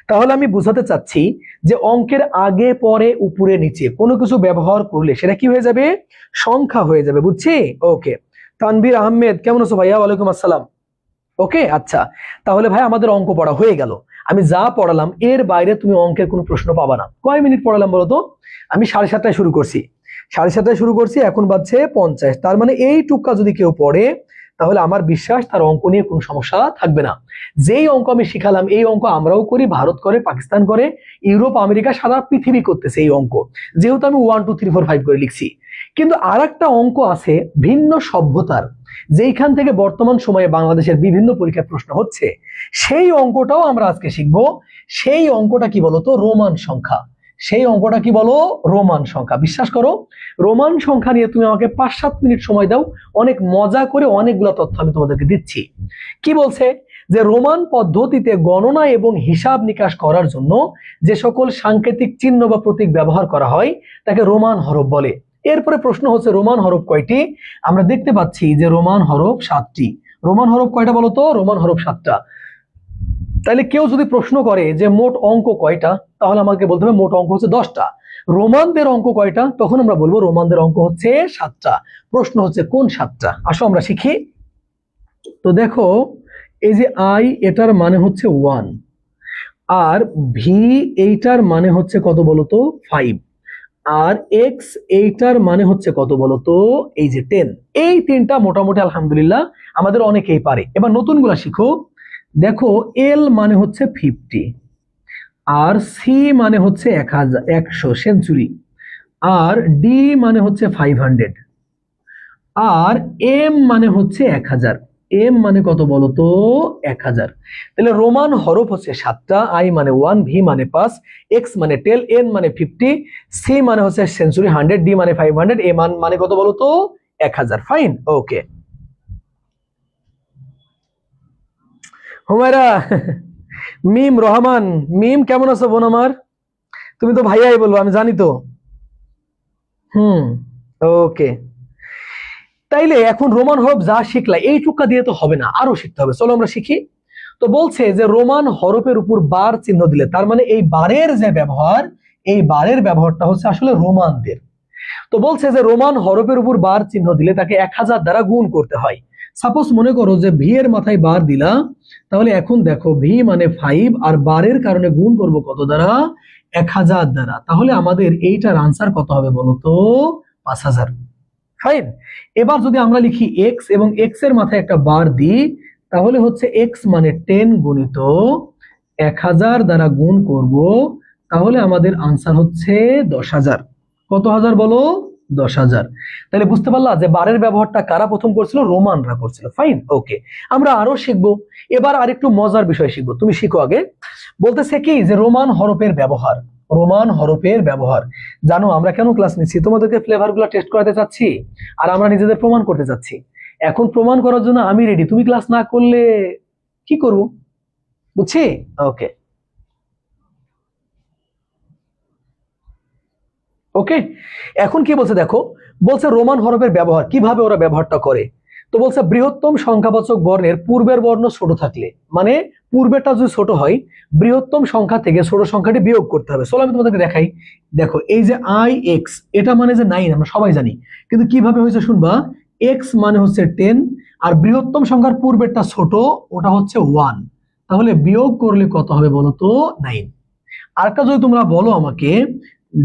তাহলে আমি বোঝাতে চাচ্ছি যে অঙ্কের আগে পরে উপরে নিচে কোনো কিছু ব্যবহার করলে সেটা কি হয়ে যাবে? সংখ্যা হয়ে যাবে। বুঝছি? ওকে। তানভীর আহমেদ, কেমন আছো ভাইয়া? ওয়ালাইকুম আসসালাম। ওকে, আচ্ছা। তাহলে ভাই আমাদের অঙ্ক পড়া হয়ে গেল। আমি যা পড়ালাম এর বাইরে তুমি অঙ্কের কোনো প্রশ্ন পাবা না। কয় মিনিট পড়ালাম বলতো? আমি 7:30টায় শুরু করছি, 7:30টায় শুরু করছি, এখন বাজছে 50। তার মানে এই টুকা যদি কেউ পড়ে তাহলে আমার বিশ্বাস তার অঙ্ক নিয়ে কোনো সমস্যা থাকবে না। যেই অঙ্ক আমি শিখালাম এই অঙ্ক আমরাও করি, ভারত করে, পাকিস্তান করে, ইউরোপ, আমেরিকা, সারা পৃথিবী করতেছে এই অঙ্ক, যেহেতু আমি 1 2 3 4 5 করে লিখছি। কিন্তু আর একটা অঙ্ক আছে ভিন্ন সভ্যতার, যেইখান থেকে বর্তমান সময়ে বাংলাদেশের বিভিন্ন পরীক্ষার প্রশ্ন হচ্ছে, সেই অঙ্কটাও আমরা আজকে শিখবো। সেই অঙ্কটা কি বলতো? রোমান সংখ্যা। সেই অঙ্কটা কি বলো? রোমান সংখ্যা। বিশ্বাস করো, রোমান সংখ্যা নিয়ে তুমি আমাকে 5-7 মিনিট সময় দাও, অনেক মজা করে অনেকগুলো তথ্য আমি তোমাদেরকে দিচ্ছি। কি বলছে? যে রোমান পদ্ধতিতে গণনা এবং হিসাব নিকাশ করার জন্য যে সকল সাংকেতিক চিহ্ন বা প্রতীক ব্যবহার করা হয় তাকে রোমান হরফ বলে। এরপরে প্রশ্ন হচ্ছে রোমান হরফ কয়টি? আমরা দেখতে পাচ্ছি যে রোমান হরফ 7টি। রোমান হরফ কয়টা বলতো? রোমান হরফ 7টা। তাহলে কেউ যদি প্রশ্ন করে যে মোট অঙ্ক কয়টা, তাহলে আমাকে বলতে হবে মোট অঙ্ক হচ্ছে 10টা। রোমানদের অঙ্ক কয়টা, তখন আমরা বলবো রোমানদের অঙ্ক হচ্ছে 7টা। প্রশ্ন হচ্ছে কোন 7টা? আসো আমরা শিখি। তো দেখো, এই যে আই, এটার মানে হচ্ছে 1, আর ভি এইটার মানে হচ্ছে কত বলতো 5, আর এক্স এইটার মানে হচ্ছে কত বলতো এই যে 10। এই তিনটা মোটামুটি আলহামদুলিল্লাহ আমাদের অনেকেই পারে। এবার নতুনগুলা শিখো। দেখো, এল মানে হচ্ছে 50, আর সি মানে হচ্ছে 100 সেঞ্চুরি, আর ডি মানে হচ্ছে 500, আর এম মানে হচ্ছে 1000। এম মানে কত বলতো 1000। তাহলে রোমান হরফ হচ্ছে 7টা। আই মানে 1, ভি মানে 5, এক্স মানে 10, এন মানে 50, সি মানে হচ্ছে সেঞ্চুরি 100, ডি মানে 500, এ মানে কত বলতো 1000। ফাইন, ওকে। হুমায়রা, মিম রহমান, মিম কেমন আছো বোন আমার? তুমি তো ভাইয়াই বলবো, আমি জানি তো। হুম, ওকে। তাইলে এখন রোমান হরফ যা শিখলা এইটুকা দিয়ে তো হবে না, আরো শিখতে হবে। চলো আমরা শিখি। তো বলছে যে রোমান হরফের উপর বার চিহ্ন দিলে, তার মানে এই বারের যে ব্যবহার, এই বারের ব্যবহারটা হচ্ছে আসলে রোমানদের। তো বলছে যে রোমান হরফের উপর বার চিহ্ন দিলে তাকে 1000 দ্বারা গুণ করতে হয়। সাপোজ মনে করো যে ভি এর মাথায় বার দিলা, তাহলে এখন দেখো ভি মানে 5, আর বারের কারণে গুণ করব কত দ্বারা 1000 দ্বারা, তাহলে আমাদের এইটার আনসার কত হবে বলতো 5000। ফাইন। এবার যদি আমরা লিখি এক্স এবং এক্স এর মাথায় একটা বার দিই, তাহলে হচ্ছে এক্স মানে 10 গুণিত 1000 দ্বারা গুণ করব, তাহলে আমাদের আনসার হচ্ছে 10,000। কত হাজার বলো? 10,000। তাহলে বুঝতে পারলা যে বারের ব্যবহারটা কারা প্রথম করছিল? রোমানরা করছিল। ফাইন, ওকে। আমরা আরো শিখবো। এবার আরেকটু মজার বিষয় শিখবো, তুমি শিখো আগে। বলতেছে কি যে রোমান হরফের ব্যবহার। রোমান হরফের ব্যবহার জানো আমরা কেন ক্লাস নিচ্ছি? তোমাদেরকে ফ্লেভার গুলা টেস্ট করাতে চাচ্ছি, আর আমরা নিজেদের প্রমাণ করতে চাচ্ছি। এখন প্রমাণ করার জন্য আমি রেডি, তুমি ক্লাস না করলে কি করব? বুঝছি, ওকে। ওকে, এখন কি বলছে দেখো, বলছে রোমান হরফের ব্যবহার কিভাবে ওরা ব্যবহারটা করে। তো বলছে বৃহত্তম সংখ্যাবাচক বর্ণের পূর্বের বর্ণ ছোট থাকলে, মানে পূর্বেরটা যদি ছোট হয়, বৃহত্তম সংখ্যা থেকে ছোট সংখ্যাটি বিয়োগ করতে হবে। চলো আমি তোমাদেরকে দেখাই। দেখো, এই যে আই এক্স, এটা মানে যে 9 আমরা সবাই জানি, কিন্তু কিভাবে হয়েছে শুনবা। এক্স মানে হচ্ছে 10, আর বৃহত্তম সংখ্যার পূর্বেরটা ছোট, ওটা হচ্ছে 1, তাহলে বিয়োগ করলে কত হবে বলো তো 9। আরেকটা যদি তোমরা বলো আমাকে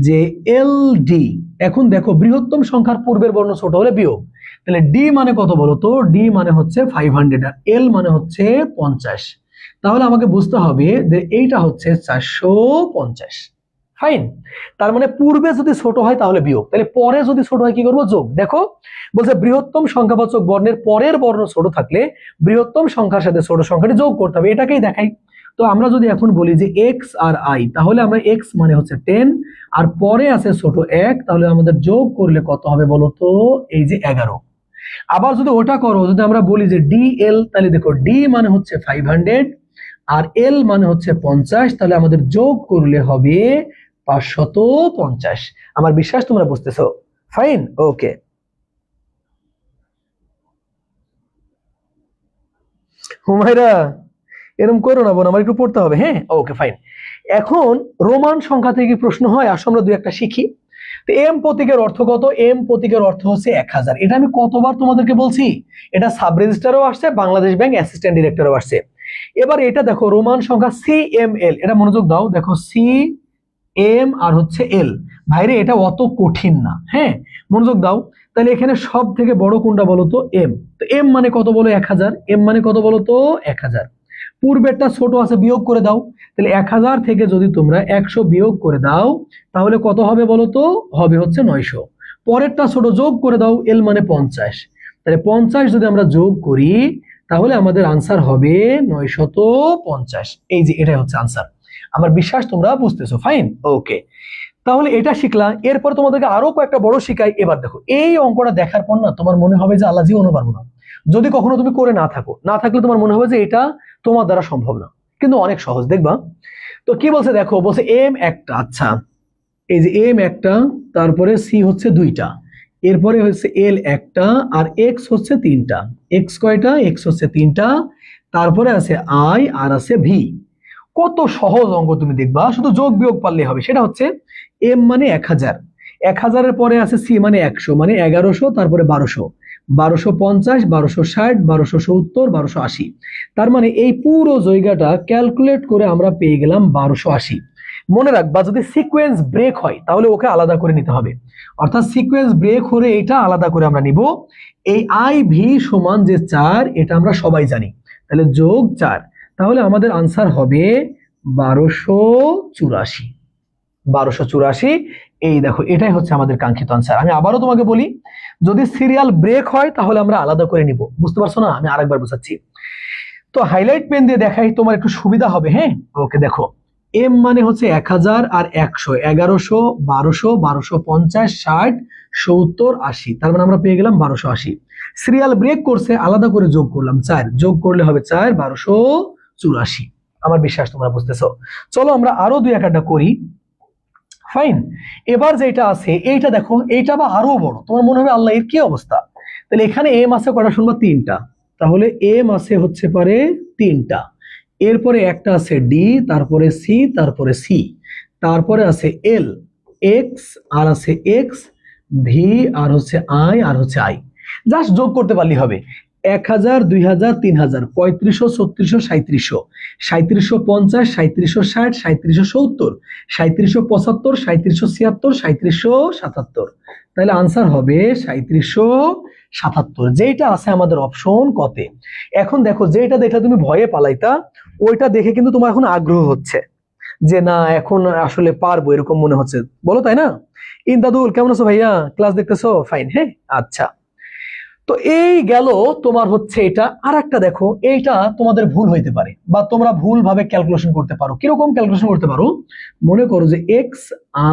যে এল ডি, এখন দেখো বৃহত্তম সংখ্যার পূর্বের বর্ণ ছোট হলে বিয়োগ, তাহলে ডি মানে কত বলতো? ডি মানে হচ্ছে 500, আর এল মানে হচ্ছে 50, তাহলে আমাকে বুঝতে হবে যে এইটা হচ্ছে 450। ফাইন। তার মানে পূর্বে যদি ছোট হয় তাহলে বিয়োগ, তাহলে পরে যদি ছোট হয় কি করবো? যোগ। দেখো, বলছে বৃহত্তম সংখ্যাবাচক বর্ণের পরের বর্ণ ছোট থাকলে বৃহত্তম সংখ্যার সাথে ছোট সংখ্যাটি যোগ করতে হবে, এটাকেই দেখাই। তো আমরা যদি এখন বলি যে এক্স আর আই, তাহলে আমরা এক্স মানে হচ্ছে 10, আর পরে আছে ছোট 1, তাহলে আমাদের যোগ করলে কত হবে বলতো? এই যে 11। আবার যদি ওটা করো, যদি আমরা বলি যে ডি এল, তাহলে দেখো ডি মানে হচ্ছে 500, আর এল মানে হচ্ছে 50, তাহলে আমাদের যোগ করলে হবে 550। আমার বিশ্বাস তোমরা বুঝতেছো। ফাইন, ওকে। হুমায়রা, এরকম করো না বোন, আমার একটু পড়তে হবে। হ্যাঁ, ওকে, ফাইন। এখন রোমান সংখ্যা থেকে প্রশ্ন হয়, আসো আমরা দুই একটা শিখি। তো এম প্রতীকের অর্থ কত? এম প্রতীকের অর্থ হচ্ছে 1000। এটা আমি কতবার তোমাদেরকে বলছি, এটা সাব রেজিস্ট্রারও আসছে, বাংলাদেশ ব্যাংক অ্যাসিস্ট্যান্ট ডিরেক্টরও আসছে। এবার এটা দেখো রোমান সংখ্যা সি এম এল, এটা মনোযোগ দাও। দেখো সি এম আর হচ্ছে এল, ভাইরে এটা অত কঠিন না। হ্যাঁ, মনোযোগ দাও। তাহলে এখানে সব থেকে বড় কোনটা বলো তো? এম। তো এম মানে কত বলো? 1000। এম মানে কত বলো তো? 1000। পূর্বেরটা ছোট আছে, বিয়োগ করে দাও। তাহলে 1000 থেকে যদি তোমরা 100 বিয়োগ করে দাও, তাহলে কত হবে বলো তো? হবে হচ্ছে 900। পরেরটা ছোট, যোগ করে দাও। এল মানে 50, তাহলে 50 যদি আমরা যোগ করি, তাহলে আমাদের আনসার হবে 950। এই যে এটাই হচ্ছে আনসার। আমার বিশ্বাস তোমরা বুঝতেছো। ফাইন, ওকে। তাহলে এটা শিখলাম। এরপর তোমাদেরকে আরো কয়েকটা বড় শিখাই। এবার দেখো, এই অঙ্কটা দেখার পর না তোমার মনে হবে যে আল্লাহ জীবনও পারবো না, যদি কখনো তুমি করে না থাকো। না থাকলে তোমার মনে হবে যে এটা তোমার দ্বারা সম্ভব না, কিন্তু অনেক সহজ, দেখবা। তো কি বলছে দেখো, বলছে এম একটা, আচ্ছা এই যে এম একটা, তারপরে সি হচ্ছে 2টা, এরপরে হচ্ছে এল একটা, আর এক্স হচ্ছে 3টা। এক্স কয়টা? এক্স হচ্ছে 3টা। তারপরে আছে আই আর আছে ভি। কত সহজ অঙ্ক তুমি দেখবা, শুধু যোগ বিয়োগ পারলেই হবে। সেটা হচ্ছে এম মানে 1000, 1000-এর পরে আছে সি মানে 100, মানে 1100, তারপরে 1200, 1250, 1260, 1270, 1280। তার মানে এই পুরো জায়গাটা ক্যালকুলেট করে আমরা পেয়ে গেলাম 1280। মনে রাখবা যদি সিকোয়েন্স ব্রেক হয় তাহলে ওকে আলাদা করে নিতে হবে, অর্থাৎ সিকোয়েন্স ব্রেক হলে এটা আলাদা করে আমরা নিব। এই আই ভি সমান যে 4 এটা আমরা সবাই জানি, তাহলে যোগ 4, তাহলে আমাদের আনসার হবে 1284। 1284, এই দেখো এটাই হচ্ছে আমাদের কাঙ্ক্ষিত আনসার। আমি আবারও তোমাকে বলি, যদি সিরিয়াল ব্রেক হয় তাহলে আমরা আলাদা করে নিব। বুঝতে পারছো না? আমি আরেকবার বোঝাচ্ছি। তো হাইলাইট পেন দিয়ে দেখাই, তোমার একটু সুবিধা হবে। হ্যাঁ, ওকে, দেখো এম মানে হচ্ছে 1000 আর 100, 1100, 1200, 1250, 60, 70, 80, তার মানে আমরা পেয়ে গেলাম 1280। সিরিয়াল ব্রেক করছে, আলাদা করে যোগ করলাম 4, যোগ করলে হবে 4, 1284। আমার বিশ্বাস তোমরা বুঝতেছো। চলো আমরা আরো দুই একটা করি। ফাইন, এবার যেটা আছে এইটা দেখো, এইটা বা আরো বড়, তোমার মনে হবে আল্লাহ এর কি অবস্থা। তাহলে এখানে এম আছে কয়টা শুনবা? 3টা। তাহলে এম আছে হচ্ছে পারে 3টা, এরপরে একটা আছে ডি, তারপরে সি, তারপরে সি, তারপরে আছে এল, এক্স, আর আছে এক্স, ভি, আর হচ্ছে আই, আর হচ্ছে আই। জাস্ট যোগ করতে পারলেই হবে। 1000, 2000, 3000, 3500, 3600, 3700, 3750, 3760, 3770, 3775, 3776, 3777। তাহলে আনসার হবে 3777, যেটা আছে আমাদের অপশন কতে। এখন দেখো যেটা দেখে তুমি ভয়ে পালাইতা, ওইটা দেখে কিন্তু তোমার এখন আগ্রহ হচ্ছে যে না এখন আসলে পারবো, এরকম মনে হচ্ছে, বলো তাই না? ইন্দাদুল কেমন আছো ভাইয়া? ক্লাস দেখতেছো? ফাইন, হ্যাঁ, আচ্ছা। তো এই গেল তোমার হচ্ছে এটা। আর একটা দেখো, এইটা তোমাদের ভুল হইতে পারে বা তোমরা ভুল ভাবে ক্যালকুলেশন করতে পারো। কিরকম ক্যালকুলেশন করতে পারো? মনে করো যে এক্স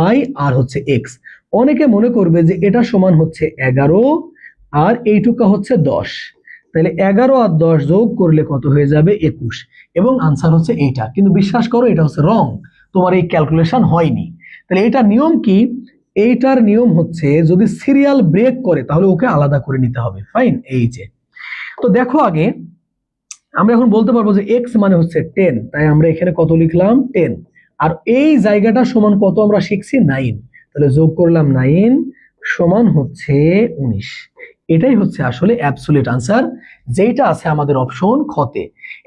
আই আর হচ্ছে এক্স, অনেকে মনে করবে যে এটা সমান হচ্ছে 11 আর এইটুকা হচ্ছে 10, তাহলে 11 আর 10 যোগ করলে কত হয়ে যাবে? 21, এবং আনসার হচ্ছে এইটা। কিন্তু বিশ্বাস করো এটা হচ্ছে রং, তোমার এই ক্যালকুলেশন হয়নি। তাহলে এটা নিয়ম কি? এইটার নিয়ম হচ্ছে যদি সিরিয়াল ব্রেক করে তাহলে ওকে আলাদা করে নিতে হবে। ফাইন, এই যে। তো দেখো আগে আমরা এখন বলতে পারবো যে এক্স মানে হচ্ছে 10, তাই আমরা এখানে কত লিখলাম? 10। আর এই জায়গাটা সমান কত আমরা শিখছি? 9, তাহলে যোগ করলাম 9 সমান হচ্ছে 19। এটাই হচ্ছে আসলে অ্যাবসলিউট আনসার, যেটা আছে আমাদের অপশন খতে।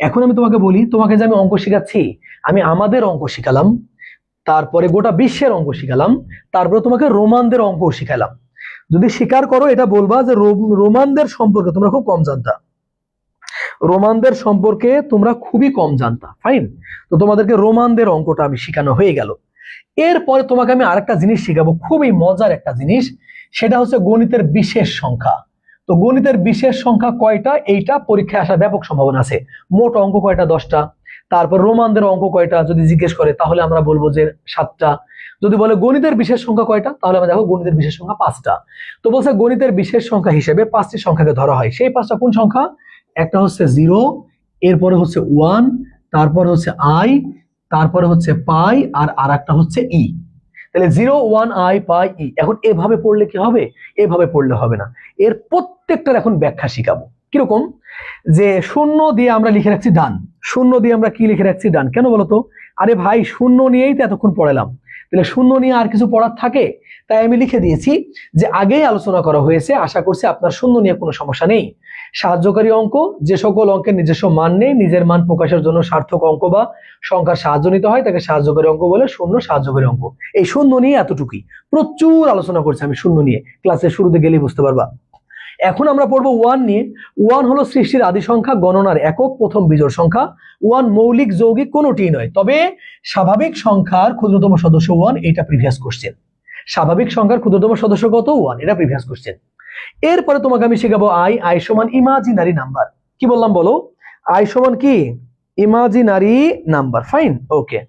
এখন আমি তোমাকে বলি, তোমাকে যে আমি অঙ্ক শিখাচ্ছি, আমি আমাদের অঙ্ক শিখালাম, তারপরে গোটা বিশ্বের অঙ্ক শিখালাম, তারপরে তোমাকে রোমানদের অঙ্ক শিখালাম। যদি স্বীকার করো এটা বলবা যে রোমানদের সম্পর্কে তোমরা খুব কম জানতা, রোমানদের সম্পর্কে তোমরা খুবই কম জানতা। ফাইন, তো তোমাদেরকে রোমানদের অঙ্কটা আমি শিখানো হয়ে গেল। এরপরে তোমাকে আমি আরেকটা জিনিস শিখাবো, খুবই মজার একটা জিনিস, সেটা হচ্ছে গণিতের বিশেষ সংখ্যা। তো গণিতের বিশেষ সংখ্যা কয়টা, এইটা পরীক্ষায় আসার ব্যাপক সম্ভাবনা আছে। মোট অঙ্ক কয়টা? 10টা। তারপর রোমানদের অঙ্ক কয়টা যদি জিজ্ঞেস করে তাহলে আমরা বলবো যে 7টা। যদি বলে গণিতের বিশেষ সংখ্যা কয়টা, তাহলে আমরা দেখো গণিতের বিশেষ সংখ্যা 5টা। তো বলছে গণিতের বিশেষ সংখ্যা হিসেবে 5টি সংখ্যাকে ধরা হয়। সেই 5টা কোন সংখ্যা? একটা হচ্ছে 0, এরপরে হচ্ছে 1, তারপর হচ্ছে আই, তারপরে হচ্ছে পাই, আর আরেকটা হচ্ছে ই। তাহলে 0, 1, আই, পাই, ই। এখন এভাবে পড়লে কি হবে? এভাবে পড়লে হবে না, এর প্রত্যেকটার এখন ব্যাখ্যা শিখাবো। কিরকম? যে শূন্য দিয়ে আমরা লিখে রাখছি ডান, শূন্য দিয়ে আমরা কি লিখে রাখছি? ডান। কেন বলতো? আরে ভাই শূন্য নিয়েই তো এতক্ষণ পড়ালাম, তাহলে শূন্য নিয়ে আর কিছু পড়ার থাকে? তাই আমি লিখে দিয়েছি যে আগেই আলোচনা করা হয়েছে, আশা করছি আপনার শূন্য নিয়ে কোনো সমস্যা নেই। সাহায্যকারী অঙ্ক, যে সকল অঙ্কের নিজস্ব মান নেই, নিজের মান প্রকাশের জন্য সার্থক অঙ্ক বা সংখ্যার সাহায্য নিতে হয়, তাকে সাহায্যকারী অঙ্ক বলে। শূন্য সাহায্যকারী অঙ্ক, এই শূন্য নিয়ে এতটুকুই, প্রচুর আলোচনা করছি আমি শূন্য নিয়ে, ক্লাসের শুরুতে গেলেই বুঝতে পারবা। এখন আমরা পড়বো 1 নিয়ে। 1 হলো সৃষ্টির আদি সংখ্যা, গণনার একক, প্রথম বিজোড় সংখ্যা। 1 মৌলিক যৌগিক কোনোটি নয়, তবে স্বাভাবিক সংখ্যার ক্ষুদ্রতম সদস্য 1, এটা প্রিভিয়াস কোশ্চেন। স্বাভাবিক সংখ্যার ক্ষুদ্রতম সদস্য কত? 1, এটা প্রিভিয়াস কোশ্চেন। এরপরে তোমাকে আমি শেখাবো আই। আই সমান ইমাজিনারি নাম্বার। কি বললাম বলো? আই সমান কি? Imaginary number. ফাইন, ওকে।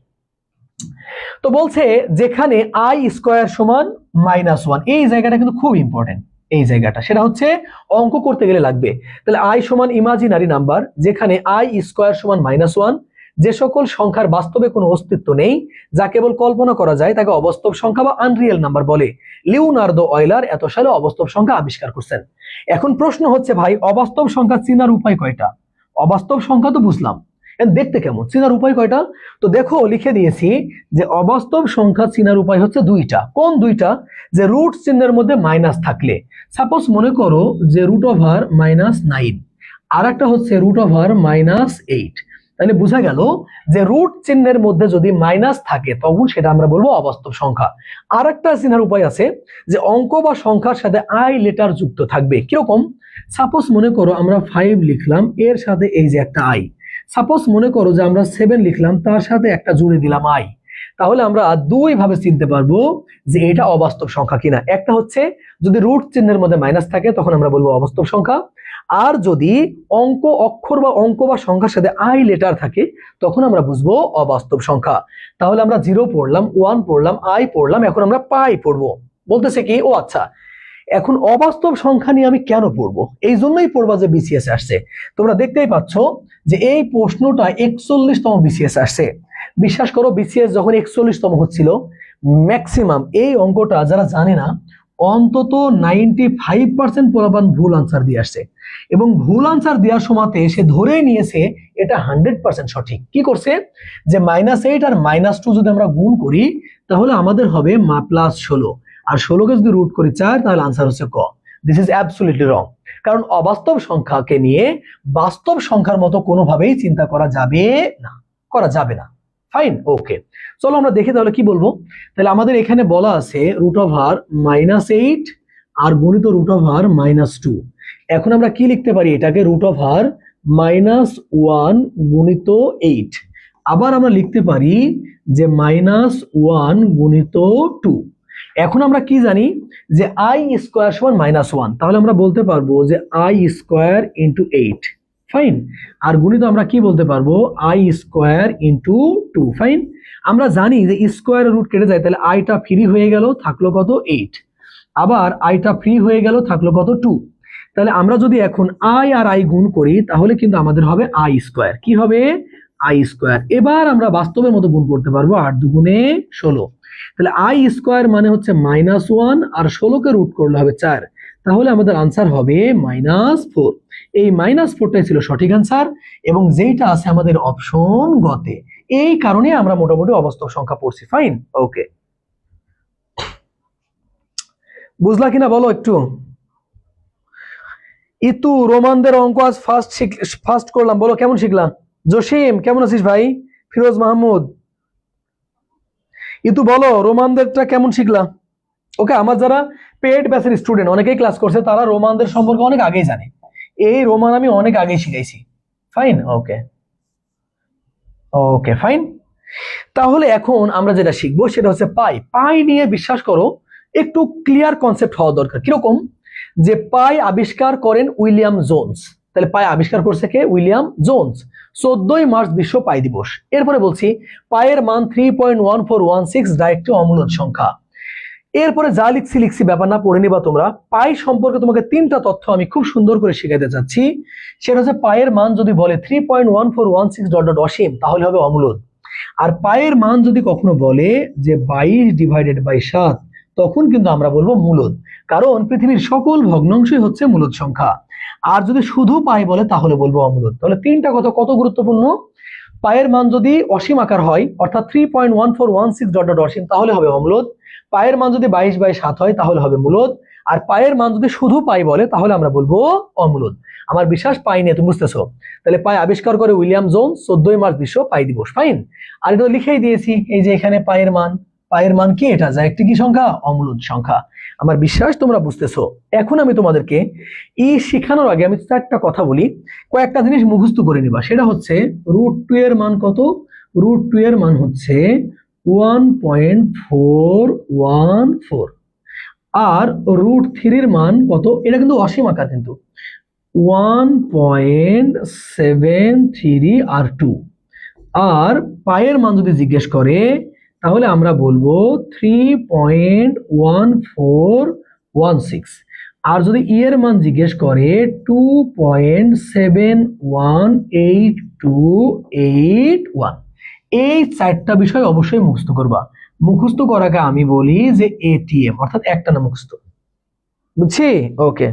তো বলছে যেখানে আই স্কোয়ার সমান -1, এই জায়গাটা কিন্তু খুব ইম্পর্টেন্ট, এই জায়গাটা, সেটা হচ্ছে অঙ্ক করতে গেলে লাগবে। তাহলে আই সমান ইমাজিনারি নাম্বার, যেখানে আই স্কোয়ার সমান -1, যে সকল সংখ্যার বাস্তবে কোনো অস্তিত্ব নেই, যা কেবল কল্পনা করা যায়, তাকে অবাস্তব সংখ্যা বা আনরিয়েল নাম্বার বলে। লিওনার্দো অয়লার এত সালে অবাস্তব সংখ্যা আবিষ্কার করছেন। এখন প্রশ্ন হচ্ছে ভাই, অবাস্তব সংখ্যা চেনার উপায় কয়টা? অবাস্তব সংখ্যা তো বুঝলাম, দেখতে কেমন, চেনার উপায় কয়টা? তো দেখো লিখে দিয়েছি যে অবাস্তব সংখ্যা চেনার উপায় হচ্ছে দুইটা। কোন দুইটা? যে রুট চিহ্নের মধ্যে মাইনাস থাকলে, সাপোজ মনে করো যে √9, আর একটা হচ্ছে √8। তাহলে বোঝা গেল যে রুট চিহ্নের মধ্যে যদি মাইনাস থাকে তখন সেটা আমরা বলবো অবাস্তব সংখ্যা। আর একটা চেনার উপায় আছে যে অঙ্ক বা সংখ্যার সাথে আই লেটার যুক্ত থাকবে। কিরকম? সাপোজ মনে করো আমরা 5 লিখলাম, এর সাথে এই যে একটা আই। সাপোজ মনে করো যে আমরা 7 লিখলাম, তার সাথে একটা জুড়ে দিলাম আই। তাহলে আমরা দুই ভাবে চিনতে পারবো যে এটা অবাস্তব সংখ্যা কিনা। একটা হচ্ছে যদি রুট চিহ্নের মধ্যে মাইনাস থাকে তখন আমরা বলবো অবাস্তব সংখ্যা, আর যদি অঙ্ক অক্ষর বা অঙ্ক বা সংখ্যার সাথে আই লেটার থাকে তখন আমরা বুঝবো অবাস্তব সংখ্যা। তাহলে আমরা 0 পড়লাম, 1 পড়লাম, আই পড়লাম, এখন আমরা পাই পড়বো। বলতেছে কি, ও আচ্ছা এখন অবাস্তব সংখ্যা নিয়ে আমি কেন পড়বো? এই জন্যই পড়বা যে বিসিএস আসছে। তোমরা দেখতেই পাচ্ছ যে এই প্রশ্নটা 41তম বিসিএস আসছে। বিশ্বাস করো বিসিএস যখন 41তম হচ্ছিল, ম্যাক্সিমাম এই অঙ্কটা যারা জানে না অন্তত 95% পোলাপান ভুল আনসার দিয়ে আসছে, এবং ভুল আনসার দেওয়ার সময়তে সে ধরেই নিয়েছে এটা 100% সঠিক। কি করছে যে -8 আর -2 যদি আমরা গুণ করি তাহলে আমাদের হবে +16, আর 16কে যদি রুট করি 4 তাহলে আনসার হচ্ছে ক। দিস ইজ অ্যাবসলিউটলি রং, কারণ অবাস্তব সংখ্যাকে নিয়ে বাস্তব সংখ্যার মতো কোনোভাবেই চিন্তা করা যাবে না। ফাইন, ওকে, চলো আমরা দেখি তাহলে কি বলবো। তাহলে আমাদের এখানে বলা আছে √8 আর গুণিত √2। এখন আমরা কি লিখতে পারি? এটাকে √1 গুণিত 8। আবার আমরা লিখতে পারি যে -1 গুণিত 2। এখন আমরা কি জানি যে i² সমান -1, তাহলে আমরা বলতে পারবো যে i² × 8। ফাইন, আর গুণিত আমরা কি বলতে পারবো? i² × 2। ফাইন, আমরা জানি যে স্কোয়ার রুট কেটে যায়, তাহলে আইটা ফ্রি হয়ে গেল, থাকলো কত? 8। আবার আইটা ফ্রি হয়ে গেল, থাকলো কত? 2। তাহলে আমরা যদি এখন আই আর আই গুণ করি তাহলে কিন্তু আমাদের হবে i²। কি হবে? i²। এবার আমরা বাস্তবের মতো গুণ করতে পারবো, 8 × 2 = 16। তাহলে i² মানে হচ্ছে -1, আর 16কে রুট করলে হবে 4, তাহলে আমাদের আনসার হবে -4। এই -4টাই ছিল সঠিক আনসার, এবং যেটা আছে আমাদের অপশন গতে। এই কারণে আমরা মোটামুটি অবাস্তব সংখ্যা পড়ছি। ফাইন, ওকে, বুঝলা কিনা বলো একটু? ইতু রোমানদের অঙ্ক আজ ফার্স্ট করলাম, বলো কেমন শিখলাম? জসিম কেমন আছিস ভাই? ফিরোজ মাহমুদ, ইতু বলো রোমানদেরটা কেমন শিখলাম? ওকে, আমার যারা পেড ব্যাচের স্টুডেন্ট অনেকেই ক্লাস করছে, তারা রোমানদের সম্পর্কে অনেক আগেই জানে। এই রোমান আমি অনেক আগেই শিখাইছি। ফাইন, ওকে ওকে, ফাইন। তাহলে এখন আমরা যেটা শিখবো সেটা হচ্ছে পাই নিয়ে বিশ্বাস করো একটু ক্লিয়ার কনসেপ্ট হওয়া দরকার। কিরকম? যে পাই আবিষ্কার করেন উইলিয়াম জোনস। তাহলে পাই আবিষ্কার করছে কে? William Jones. 14ই মার্চ বিশ্ব পাই দিবস। এরপরে বলছি পায়ের মান 3.1416, যা একটি অমূলদ সংখ্যা। এরপরে যা লিখছি ব্যাপার না, পড়ে নিবা তোমরা। পাই সম্পর্কে তোমাকে 3টা তথ্য আমি খুব সুন্দর করে শিখাইতে চাচ্ছি। সেটা হচ্ছে পায়ের মান যদি বলে 3.1416 অসীম তাহলে হবে অমূলদ, আর পায়ের মান যদি কখনো বলে যে 22/7 তখন কিন্তু আমরা বলবো মূলদ, কারণ পৃথিবীর সকল ভগ্নাংশই হচ্ছে মূলদ সংখ্যা। আর যদি শুধু পাই বলে তাহলে বলবো অমূলদ। তাহলে 3টা কথা কত গুরুত্বপূর্ণ। পায়ের মান যদি অসীম আকার হয় অর্থাৎ 3.1416 অসীম তাহলে হবে অমূলদ, পায়ের মান যদি 22/7 হয় তাহলে হবে মূলদ, আর পায়ের মান যদি শুধু পাই বলে তাহলে আমরা বলবো অমূলদ। আমার বিশ্বাস পাই নিয়ে তুমি বুঝতেছো। তাহলে পাই আবিষ্কার করে উইলিয়াম জোনস, 14ই মার্চ বিশ্ব পাই দিবস। ফাইন, আর এটা লিখেই দিয়েছি, এই যে এখানে পায়ের মান কি? এটা যা একটি কি সংখ্যা? অমূলদ সংখ্যা। আমার বিশ্বাস তোমরা বুঝতেছো। এখন আমি তোমাদেরকে শিখানোর আগে আমি 4টা কথা বলি, কয়েকটা জিনিস মুখস্থ করে নিবা। সেটা হচ্ছে √2 এর মান কত? √2 এর মান হচ্ছে 1.414, আর √3 এর মান কত? এটা কিন্তু অসীম আকার, কিন্তু 1.73r2। আর পায়ের মান যদি জিজ্ঞেস করে তাহলে আমরা বলবো 3.1416, আর যদি এর মান জিজ্ঞেস করে 2.718281। এই 4টা বিষয় অবশ্যই মুখস্থ করবা। মুখস্থ করাকে আমি বলি যে এটিএম, অর্থাৎ একটা না মুখস্থ। বুঝছি? ওকে,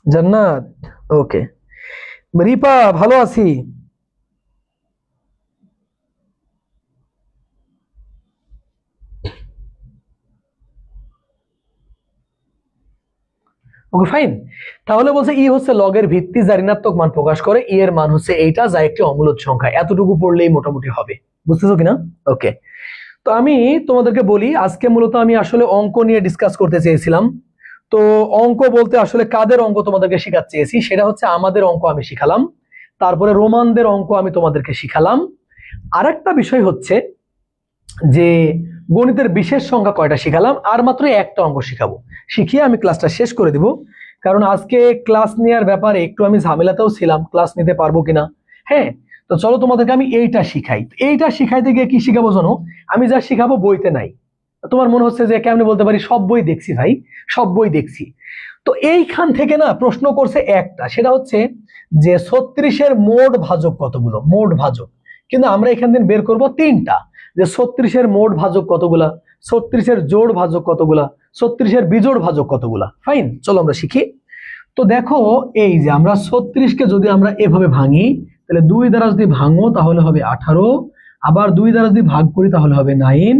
জান্নাত, ওকে। রিপা, ভালো আছি। Okay fine. তাহলে বলছে ই হচ্ছে লগের ভিত্তি যা ঋণাত্মক মান প্রকাশ করে, ই এর মান হচ্ছে এইটা যা একটি অমূলদ সংখ্যা। এতটুকু পড়লেই মোটামুটি হবে, বুঝতেছো কিনা? ওকে। তো আমি তোমাদেরকে বলি, আজকে মূলত আমি আসলে অঙ্ক নিয়ে ডিসকাস করতে চেয়েছিলাম। তো অঙ্ক বলতে আসলে কাদের অঙ্ক তোমাদেরকে শেখাতে চেয়েছি, সেটা হচ্ছে আমাদের অঙ্ক আমি শিখালাম, তারপরে রোমানদের অঙ্ক আমি তোমাদেরকে শিখালাম। আরেকটা বিষয় হচ্ছে যে গণিতের বিশেষ সংখ্যা কয়টা শিখালাম, আর মাত্র একটা অঙ্ক শিখাবো। শিখিয়ে আমি ক্লাসটা শেষ করে দিব, কারণ আজকে ক্লাস নেওয়ার ব্যাপারে একটু আমি ঝামেলাতেও ছিলাম, ক্লাস নিতে পারবো কিনা। হ্যাঁ, তো চলো তোমাদেরকে আমি এইটা শিখাই। এইটা শিখাইতে গিয়ে কি শিখাবো জানো? আমি যা শিখাবো বইতে নাই। তোমার মনে হচ্ছে যে কেমনে বলতে পারি, সব বই দেখছি ভাই, সব বই দেখছি। তো এইখান থেকে না প্রশ্ন করছে একটা, সেটা হচ্ছে যে 36-এর মোট ভাজক কতগুলো, মোট ভাজক। কিন্তু আমরা এখান থেকে বের করব তিনটা, যে 36-এর মোট ভাজক কতগুলা, 36-এর জোড় ভাজক কতগুলা, 36-এর বিজোড় ভাজক কতগুলা। ফাইন, চলো আমরা শিখি। তো দেখো, এই যে আমরা 36-কে যদি আমরা এভাবে ভাঙি, তাহলে 2 দ্বারা যদি ভাঙো তাহলে হবে 18, আবার 2 দ্বারা যদি ভাগ করি তাহলে হবে 9,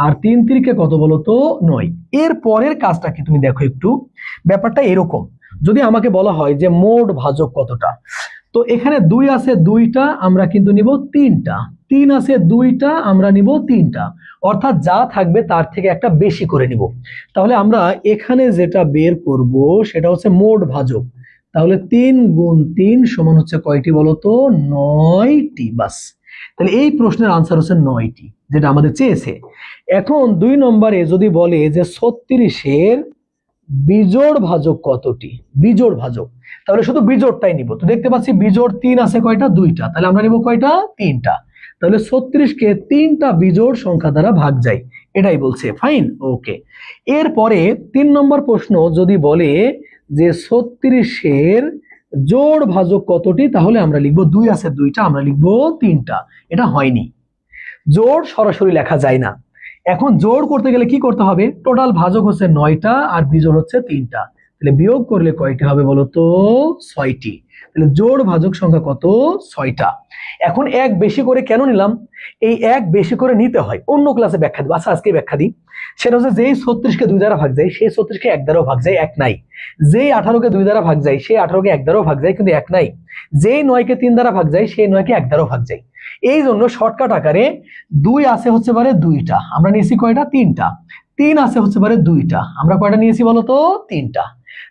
আর 3 3-কে কত বলো তো 9। এর পরের কাজটা কি তুমি দেখো একটু, ব্যাপারটা এরকম। যদি আমাকে বলা হয় যে মোট ভাজক কতটা, তো এখানে 2 আছে 2টা, আমরা কিন্তু নিব 3টা, 3 আছে 2টা, আমরা নিব 3টা, অর্থাৎ যা থাকবে তার থেকে একটা বেশি করে নিব। তাহলে আমরা এখানে যেটা বের করব সেটা হচ্ছে মোট ভাজক। তাহলে 3 গুণ 3 সমান হচ্ছে কয়টি বলতো? 9টি। বাস, তাহলে এই প্রশ্নের আনসার হচ্ছে 9টি, যেটা আমাদের চেয়েছে। এখন 2 নম্বরে যদি বলে যে 36-এর বিজোড় ভাজক কতটি, বিজোড় ভাজক, তাহলে শুধু বিজোড়টাই নিব। তো দেখতে পাচ্ছি বিজোড় 3 আছে কয়টা? 2টা, তাহলে আমরা নিব কয়টা? 3টা। তাহলে 36-কে 3টা বিজোড় সংখ্যা দ্বারা ভাগ যায়, এটাই বলছে। ফাইন, ওকে। এরপরে 3 নম্বর প্রশ্ন যদি বলে যে 36-এর জোড় ভাজক কতটি, তাহলে আমরা লিখবো 2 আছে 2টা, আমরা লিখবো 3টা। এটা হয়নি, জোড় সরাসরি লেখা যায় না। এখন জোড় করতে গেলে কি করতে হবে? টোটাল ভাজক হচ্ছে 9টা আর বিজোড় হচ্ছে 3টা, তাহলে বিয়োগ করলে কয়টি হবে বলতো? 6টি। তাহলে জোড় ভাজক সংখ্যা কত? 6টা। এখন এক বেশি করে কেন নিলাম? এই এক বেশি করে নিতে হয়, অন্য ক্লাসে ব্যাখ্যা দিব, আচ্ছা আজকে ব্যাখ্যা দিই। সেটা হচ্ছে যেই 36-কে 2 দ্বারা ভাগ যায় সেই 36-কে 1 দ্বারাও ভাগ যায়, এক নাই। যেই 18-কে 2 দ্বারা ভাগ যায় সেই 18-কে 1 দ্বারাও ভাগ যায়, কিন্তু এক নাই। যেই 9-কে 3 দ্বারা ভাগ যায় সেই 9-কে 1 দ্বারাও ভাগ যায়। এই জন্য শর্টকাট আকারে 2 আছে হচ্ছে পারে 2টা, আমরা নিয়েছি কয়টা? 3টা। 3 আছে হচ্ছে পারে 2টা, আমরা কয়টা নিয়েছি বলতো? 3টা।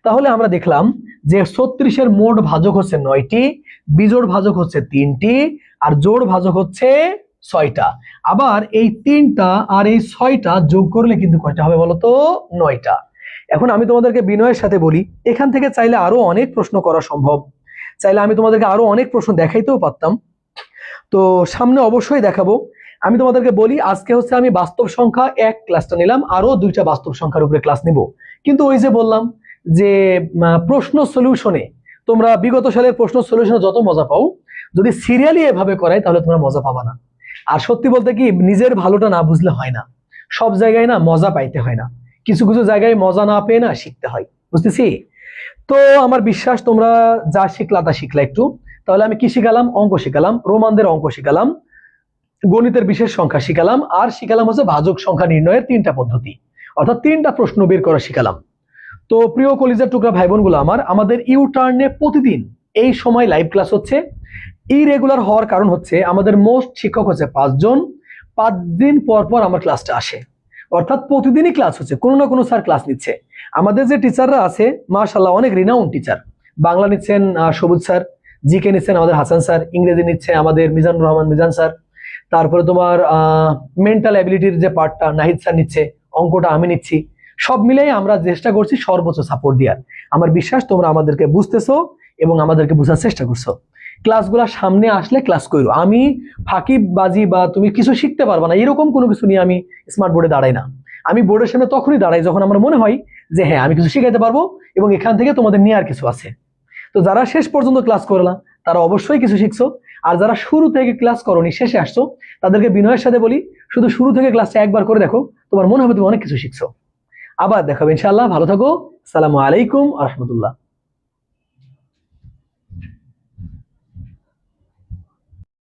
তাহলে আমরা দেখলাম যে 36-এর মোট ভাজক হচ্ছে 9টি, বিজোড় ভাজক হচ্ছে 3টি, আর জোড় ভাজক হচ্ছে 6টা। আবার এই 3টা আর এই 6টা যোগ করলে কিন্তু কয়টা হবে বলতো? 9টা। এখন আমি তোমাদেরকে বিনয়ের সাথে বলি, এখান থেকে চাইলে আরো অনেক প্রশ্ন করা সম্ভব, চাইলে আমি তোমাদেরকে আরো অনেক প্রশ্ন দেখাইতেও পারতাম, তো সামনে অবশ্যই দেখাবো। আমি তোমাদেরকে বলি, আজকে হচ্ছে আমি বাস্তব সংখ্যা 1 ক্লাসটা নিলাম, আরো 2টা বাস্তব সংখ্যার উপরে ক্লাস নিব। কিন্তু ওই যে বললাম যে প্রশ্ন সলিউশনে, তোমরা বিগত সালের প্রশ্ন সলিউশনে যত মজা পাও, যদি সিরিয়ালি এভাবে করাই তাহলে তোমরা মজা পাবা না। আর সত্যি বলতে কি, নিজের ভালোটা না বুঝলে হয় না, সব জায়গায় না মজা পাইতে হয় না, কিছু কিছু জায়গায় মজা না পেয়ে না শিখতে হয়, বুঝতেছি? তো আমার বিশ্বাস তোমরা যা শিখলা তা শিখলা একটু। তাহলে আমি কি শিখালাম? অঙ্ক শিখালাম, রোমানদের অঙ্ক শিখালাম, গণিতের বিশেষ সংখ্যা শিখালাম, আর শিখালাম হচ্ছে ভাজক সংখ্যা নির্ণয়ের 3টা পদ্ধতি, অর্থাৎ 3টা প্রশ্ন বের করা শিখালাম। তো প্রিয় কলিজার টুকরা ভাই বোনগুলো আমার, আমাদের ইউটার্নে প্রতিদিন এই সময় লাইভ ক্লাস হচ্ছে। ইরেগুলার হওয়ার কারণ হচ্ছে আমাদের মোস্ট শিক্ষক হচ্ছে 5 জন, 5 দিন পর পর আমার ক্লাসটা আসে, অর্থাৎ প্রতিদিনই ক্লাস হচ্ছে, কোনো না কোনো স্যার ক্লাস নিচ্ছে। আমাদের যে টিচাররা আছে মাশাআল্লাহ অনেক রিনাউন্ড টিচার। বাংলা নিচ্ছেন সবুজ স্যার, জিকে নিচ্ছেন আমাদের হাসান স্যার, ইংরেজি নিচ্ছে আমাদের মিজানুর রহমান মিজান স্যার, তারপরে তোমার মেন্টাল অ্যাবিলিটির যে পার্টটা নাহিদ স্যার নিচ্ছে, অঙ্কটা আমি নিচ্ছি। সব মিলেই আমরা চেষ্টা করছি সর্বোচ্চ সাপোর্ট দেওয়ার। আমার বিশ্বাস তোমরা আমাদেরকে বুঝতেছো এবং আমাদেরকে বোঝার চেষ্টা করছো। ক্লাসগুলো সামনে আসলে ক্লাস করো, আমি ফাঁকিবাজি বা তুমি কিছু শিখতে পারবা না এরকম কোনো কিছু নিয়ে আমি স্মার্ট বোর্ডে দাঁড়াই না। আমি বোর্ডের সামনে তখনই দাঁড়াই যখন আমার মনে হয় যে হ্যাঁ আমি কিছু শিখাইতে পারবো এবং এখান থেকে তোমাদের নেওয়ার কিছু আছে। তো যারা শেষ পর্যন্ত ক্লাস করলা তারা অবশ্যই কিছু শিখছো, আর যারা শুরু থেকে ক্লাস করোনি শেষে আসছো তাদেরকে বিনয়ের সাথে বলি, শুধু শুরু থেকে ক্লাসটা একবার করে দেখো, তোমার মনে হবে তুমি অনেক কিছু শিখছো। আবার দেখাবে ইনশাআল্লাহ। ভালো থাকো, আসসালামু আলাইকুম আ রহমতুল্লাহ।